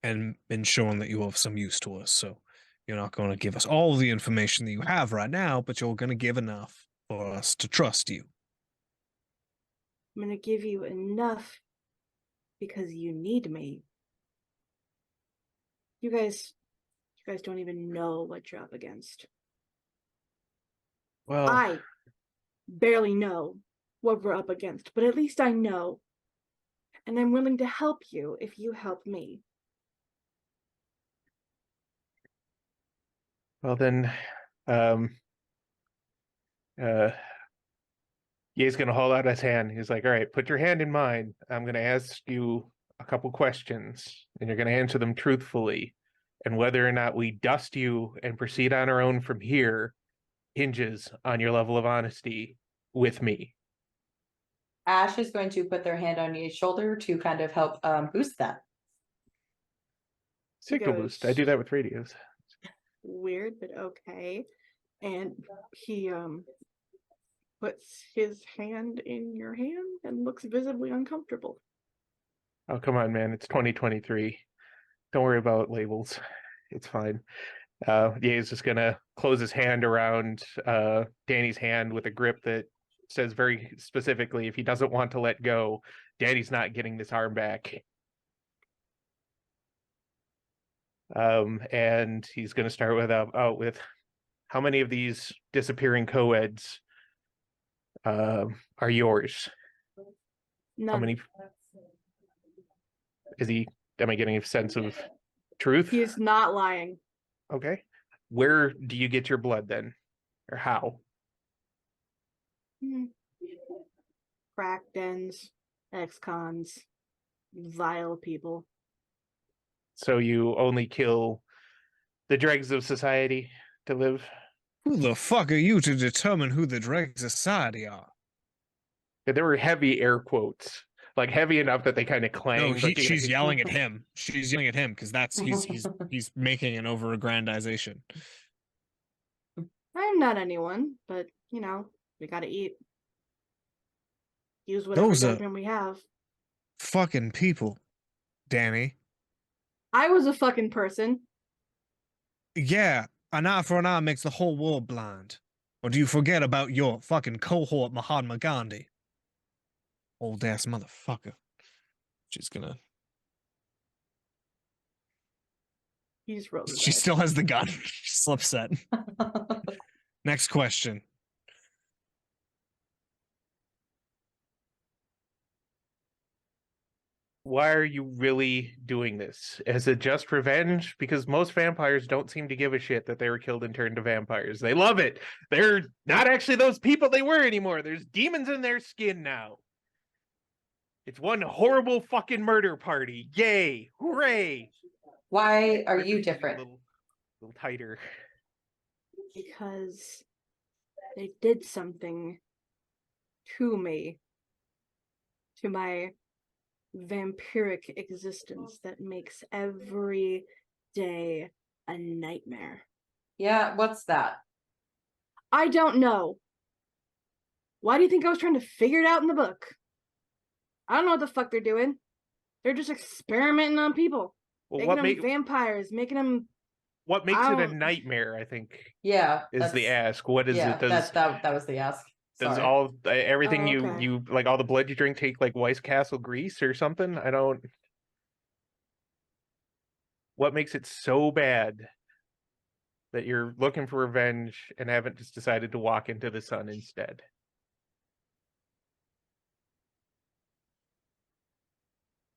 and ensuring that you're of some use to us. So, you're not going to give us all the information that you have right now, but you're going to give enough for us to trust you. I'm going to give you enough because you need me. You guys don't even know what you're up against. Well, I barely know what we're up against, but at least I know. And I'm willing to help you if you help me. well then, Ye's gonna hold out his hand. He's like, "All right, put your hand in mine. I'm gonna ask you a couple questions, and you're gonna answer them truthfully. And whether or not we dust you and proceed on our own from here hinges on your level of honesty with me." Ash is going to put their hand on Ye's shoulder to kind of help boost that. Signal goes- boost. I do that with radios. Weird, but okay. And he puts his hand in your hand and looks visibly uncomfortable. Oh, come on, man. It's 2023. Don't worry about labels. It's fine. Ye is just gonna close his hand around Danny's hand with a grip that says very specifically, if he doesn't want to let go, Danny's not getting this arm back. And he's gonna start with how many of these disappearing co-eds are yours? None. How many? Am I getting a sense of truth? He's not lying. Okay. Where do you get your blood then? Or how? Crack dens, ex-cons, vile people. So you only kill the dregs of society to live? Who the fuck are you to determine who the dregs of society are? There were heavy air quotes, like heavy enough that they kind of clang. No, but she's yelling at him. She's yelling at him because he's making an over-aggrandization. I'm not anyone, but we gotta eat. Use whatever Those are judgment we have. fucking people, Danny. I was a fucking person. Yeah, an eye for an eye makes the whole world blind. Or do you forget about your fucking cohort, Mahatma Gandhi? Old ass motherfucker. She's gonna. He just rolls his She eyes. still has the gun. She's upset. Next question. Why are you really doing this? Is it just revenge? Because most vampires don't seem to give a shit that they were killed and turned to vampires. They love it. They're not actually those people they were anymore. There's demons in their skin now. It's one horrible fucking murder party. Yay. Hooray. Why are This you is a different? little tighter. Because they did something to me, to my vampiric existence that makes every day a nightmare. Yeah, what's that? I don't know. Why do you think I was trying to figure it out in the book? I don't know what the fuck they're doing. They're just experimenting on people. Well, making them vampires, making them. what makes I it a don't- nightmare, I think, Yeah, is the that's- ask. What is yeah, it? Does that was the ask. does Sorry. all everything Oh, okay. you like all the blood you drink take like Weiss Castle grease or something? I don't. What makes it so bad that you're looking for revenge and haven't just decided to walk into the sun instead?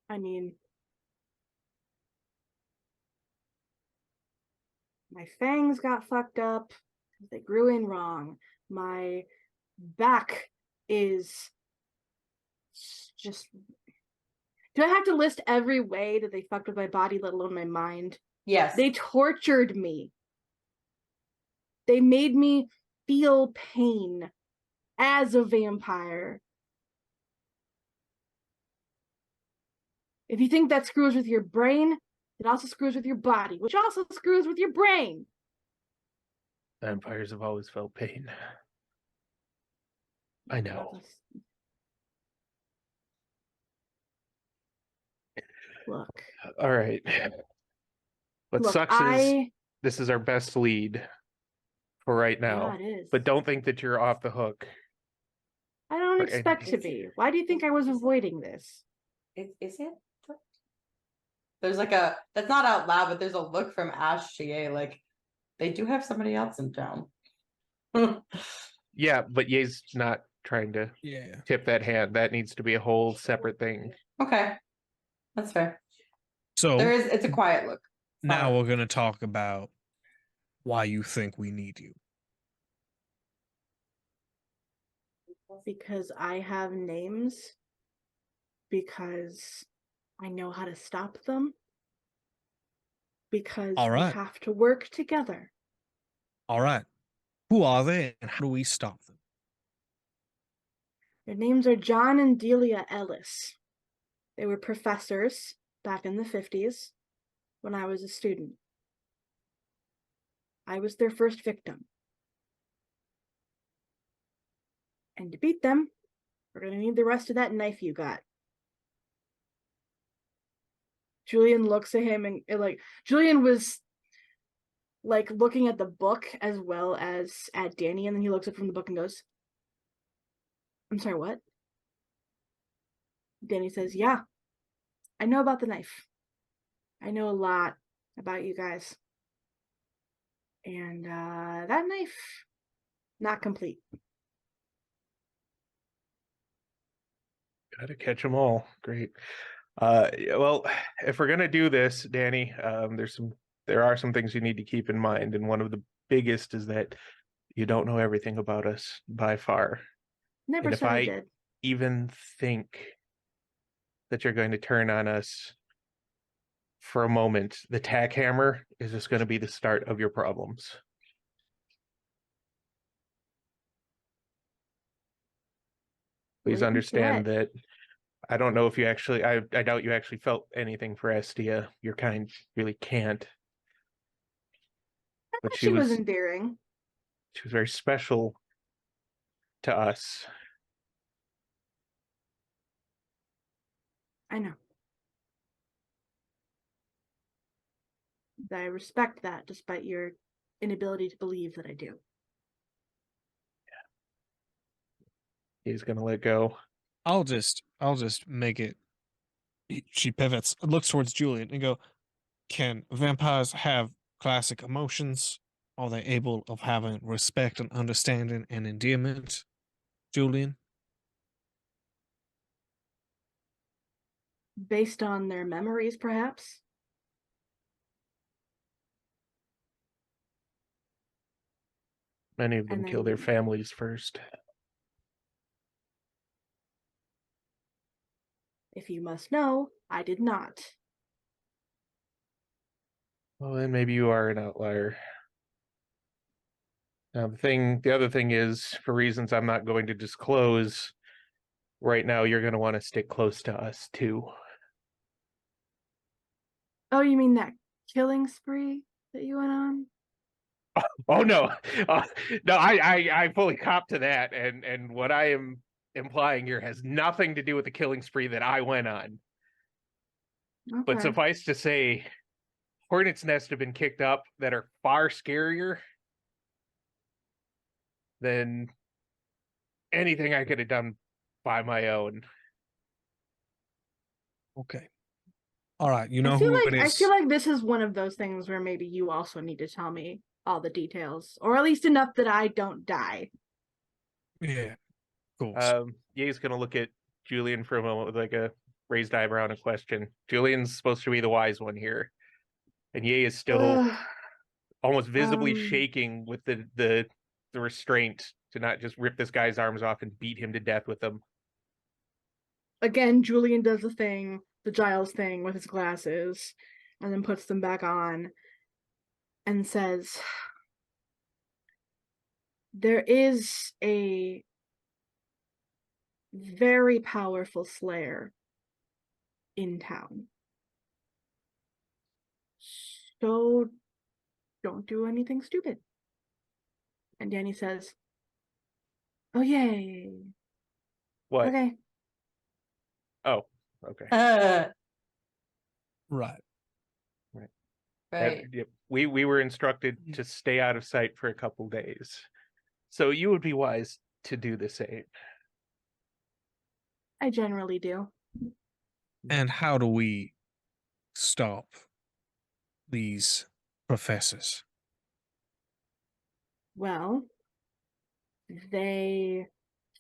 I mean, my fangs got fucked up. They grew in wrong. My back is just. Do I have to list every way that they fucked with my body, let alone my mind? Yes. They tortured me. They made me feel pain as a vampire. If you think that screws with your brain, it also screws with your body, which also screws with your brain. Vampires have always felt pain. I know. Look. All right. What Look, sucks is this is our best lead for right now. Yeah, it is. But don't think that you're off the hook. I don't for expect to anything. be. Why do you think I was avoiding this? Is it? There's like a that's not out loud, but there's a look from Ash to Ye, like they do have somebody else in town. Yeah, but Ye's not trying to Yeah. tip that hand. That needs to be a whole separate thing. Okay, that's fair. So It's a quiet look. now we're gonna talk about why you think we need you. Because I have names. Because I know how to stop them. Because All we right. have to work together. All right. Who are they and how do we stop them? Their names are John and Delia Ellis. They were professors back in the 50s when I was a student. I was their first victim. And to beat them, we're going to need the rest of that knife you got. Julian looks at him and like Julian was like looking at the book as well as at Danny, and then he looks up from the book and goes, "I'm sorry, what?" Danny says, "Yeah, I know about the knife. I know a lot about you guys. And that knife, not complete." Gotta catch them all. Great. Well, if we're gonna do this, Danny, there are some things you need to keep in mind, and one of the biggest is that you don't know everything about us by far. Never And if said I I did. even think that you're going to turn on us for a moment, the tack hammer is just going to be the start of your problems. Please Waiting understand threat. that I don't know if you actually, I doubt you actually felt anything for Estia. Your kind really can't. I But thought she was endearing. She was very special to us. I know. I respect that despite your inability to believe that I do. He's gonna let go. I'll just make it. She pivots, looks towards Julian, and go, "Can vampires have classic emotions? Are they able of having respect and understanding and endearment?" Julian. Based on their memories, perhaps? Many of them And kill their then- families first. If you must know, I did not. Well, then maybe you are an outlier. Now, the other thing is, for reasons I'm not going to disclose, right now you're going to want to stick close to us too. Oh, you mean that killing spree that you went on? Oh no, no, I fully cop to that, and what I am implying here has nothing to do with the killing spree that I went on. But Okay. suffice to say, hornet's nest have been kicked up that are far scarier than anything I could have done by my own. Okay. All right. You know I feel who like it I is. feel like this is one of those things where maybe you also need to tell me all the details, or at least enough that I don't die. Yeah. Of course. Ye's gonna look at Julian for a moment with like a raised eyebrow and a question. Julian's supposed to be the wise one here, and Ye is still Ugh, almost visibly um, shaking with the restraint to not just rip this guy's arms off and beat him to death with them. again, Julian does the Giles thing with his glasses, and then puts them back on and says, there is a very powerful slayer in town. So don't do anything stupid. And Danny says, oh, yay. What? Okay. Oh, okay. Right. Right. Yep. We were instructed to stay out of sight for a couple days. So you would be wise to do the same. I generally do. And how do we stop these professors? Well, they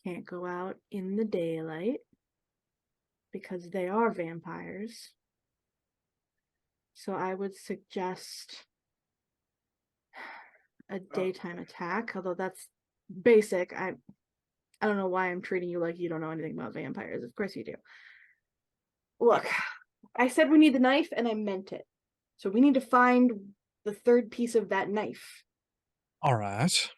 can't go out in the daylight because they are vampires. So I would suggest a daytime attack, although that's basic. I don't know why I'm treating you like you don't know anything about vampires. Of course you do. Look, I said we need the knife and I meant it. So we need to find the third piece of that knife. All right.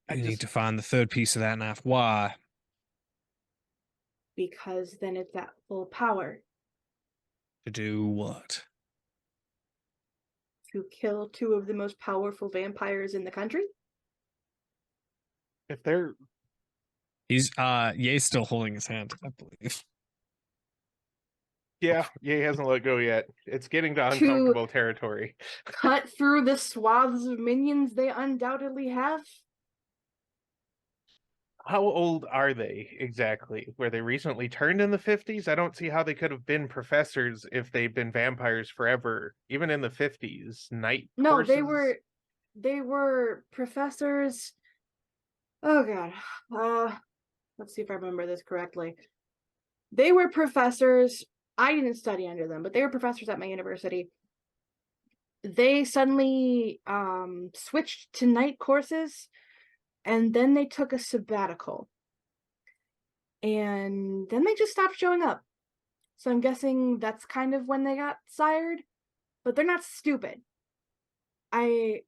I You need just to find the third piece of that knife. Why? Because then it's at full power To do what? to kill two of the most powerful vampires in the country. if they're He's Ye's still holding his hand, I believe. yeah, Ye hasn't let go yet. It's getting to To- uncomfortable territory. Cut through the swaths of minions they undoubtedly have. How old are they exactly? Were they recently turned in the 50s? I don't see how they could have been professors if they've been vampires forever, even in the 50s. Night No, courses. they were professors. Oh god. Let's see if I remember this correctly. They were professors. I didn't study under them, but they were professors at my university. They suddenly switched to night courses, and then they took a sabbatical. And then they just stopped showing up. So I'm guessing that's kind of when they got sired, but they're not stupid. I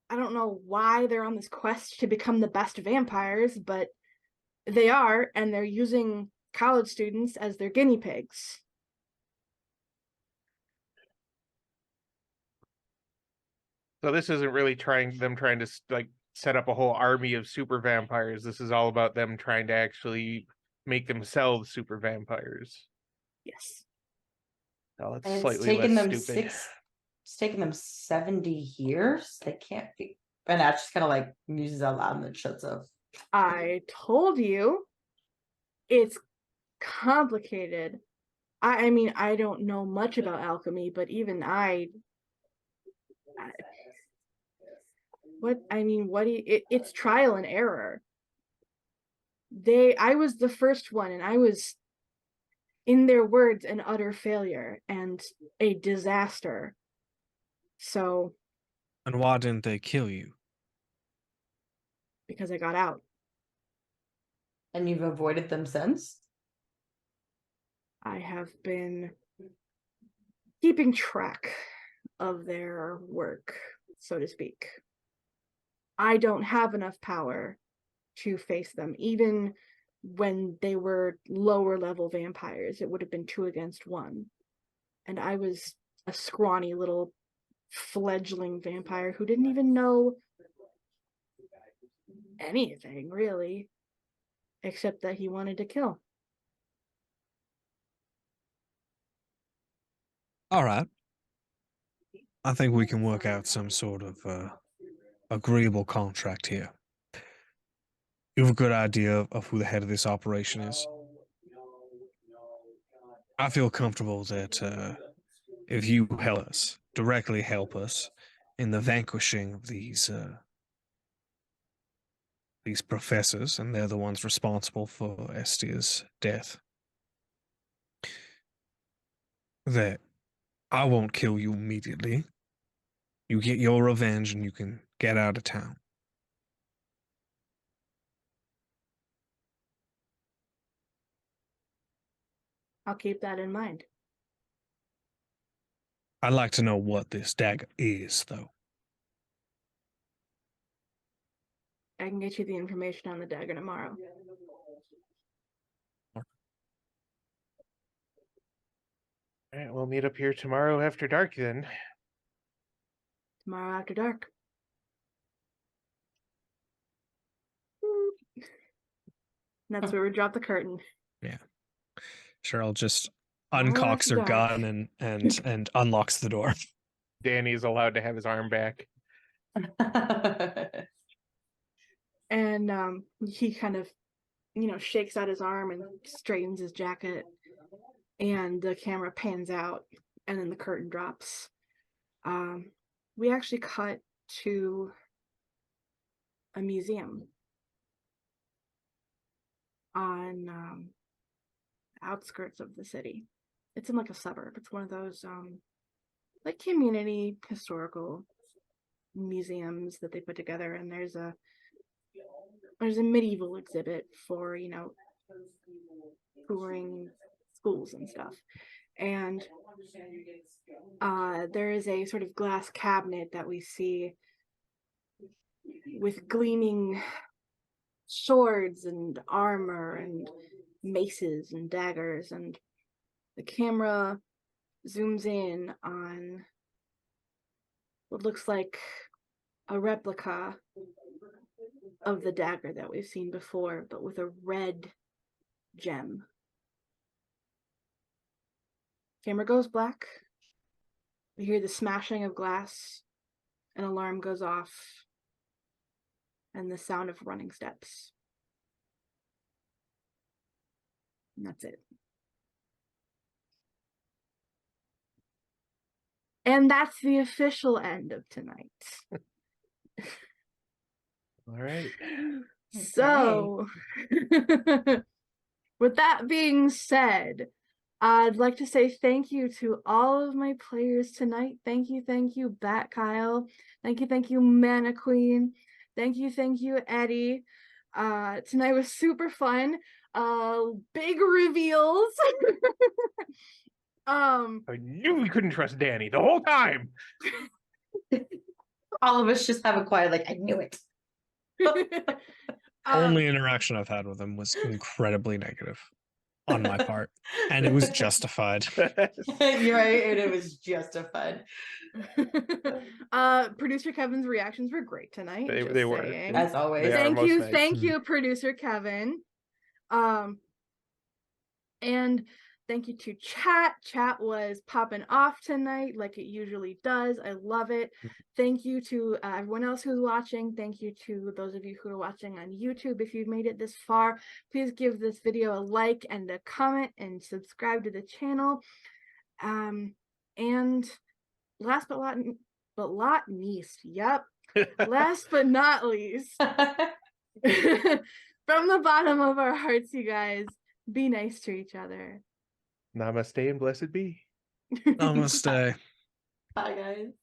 don't know why they're on this quest to become the best vampires, but they are, and they're using college students as their guinea pigs. So this isn't really trying to like set up a whole army of super vampires. This is all about them trying to actually make themselves super vampires. Yes. Oh, it's And it's slightly taken less them stupid. it's taken them 70 years. They can't be. And Ash just kind of like muses out loud and then shuts up. I told you it's complicated. I mean, I don't know much about alchemy, but even it's trial and error. I was the first one, and I was, in their words, an utter failure and a disaster. So, And why didn't they kill you? because I got out. And you've avoided them since? I have been keeping track of their work, so to speak. I don't have enough power to face them. Even when they were lower level vampires, it would have been 2 against 1. And I was a scrawny little fledgling vampire who didn't even know anything, really, except that he wanted to kill. All right. I think we can work out some sort of agreeable contract here. You have a good idea of who the head of this operation is. I feel comfortable that if you directly help us in the vanquishing of these professors, and they're the ones responsible for Estia's death, that I won't kill you immediately. You get your revenge and you can get out of town. I'll keep that in mind. I'd like to know what this dagger is, though. I can get you the information on the dagger tomorrow. All right, we'll meet up here tomorrow after dark then. Tomorrow after dark. And that's where we drop the curtain. Yeah. Cheryl just Tomorrow uncocks after her dark. gun and unlocks the door. Danny's allowed to have his arm back. And he kind of, shakes out his arm and straightens his jacket. And the camera pans out, and then the curtain drops. We actually cut to a museum on the outskirts of the city. It's in like a suburb. It's one of those like community historical museums that they put together, and there's a medieval exhibit for touring schools and stuff. And there is a sort of glass cabinet that we see with gleaming swords and armor and maces and daggers, and the camera zooms in on what looks like a replica of the dagger that we've seen before, but with a red gem. Camera goes black. We hear the smashing of glass. An alarm goes off. And the sound of running steps. And that's it. And that's the official end of tonight. All right. So, with that being said, I'd like to say thank you to all of my players tonight. Thank you, Bat Kyle. Thank you, Mana Queen. Thank you, Eddie. Tonight was super fun. Big reveals. I knew we couldn't trust Danny the whole time. All of us just have a quiet, like, I knew it. Only interaction I've had with him was incredibly negative on my part, and it was justified. You're right, and it was justified. Producer Kevin's reactions were great tonight. They were, saying. As always. Thank you, Producer Kevin. And thank you to chat. Chat was popping off tonight like it usually does. I love it. Thank you to everyone else who's watching. Thank you to those of you who are watching on YouTube. If you've made it this far, please give this video a like and a comment and subscribe to the channel. And last but not least, last but not least, from the bottom of our hearts, you guys, be nice to each other. Namaste and blessed be. Namaste. Bye, guys.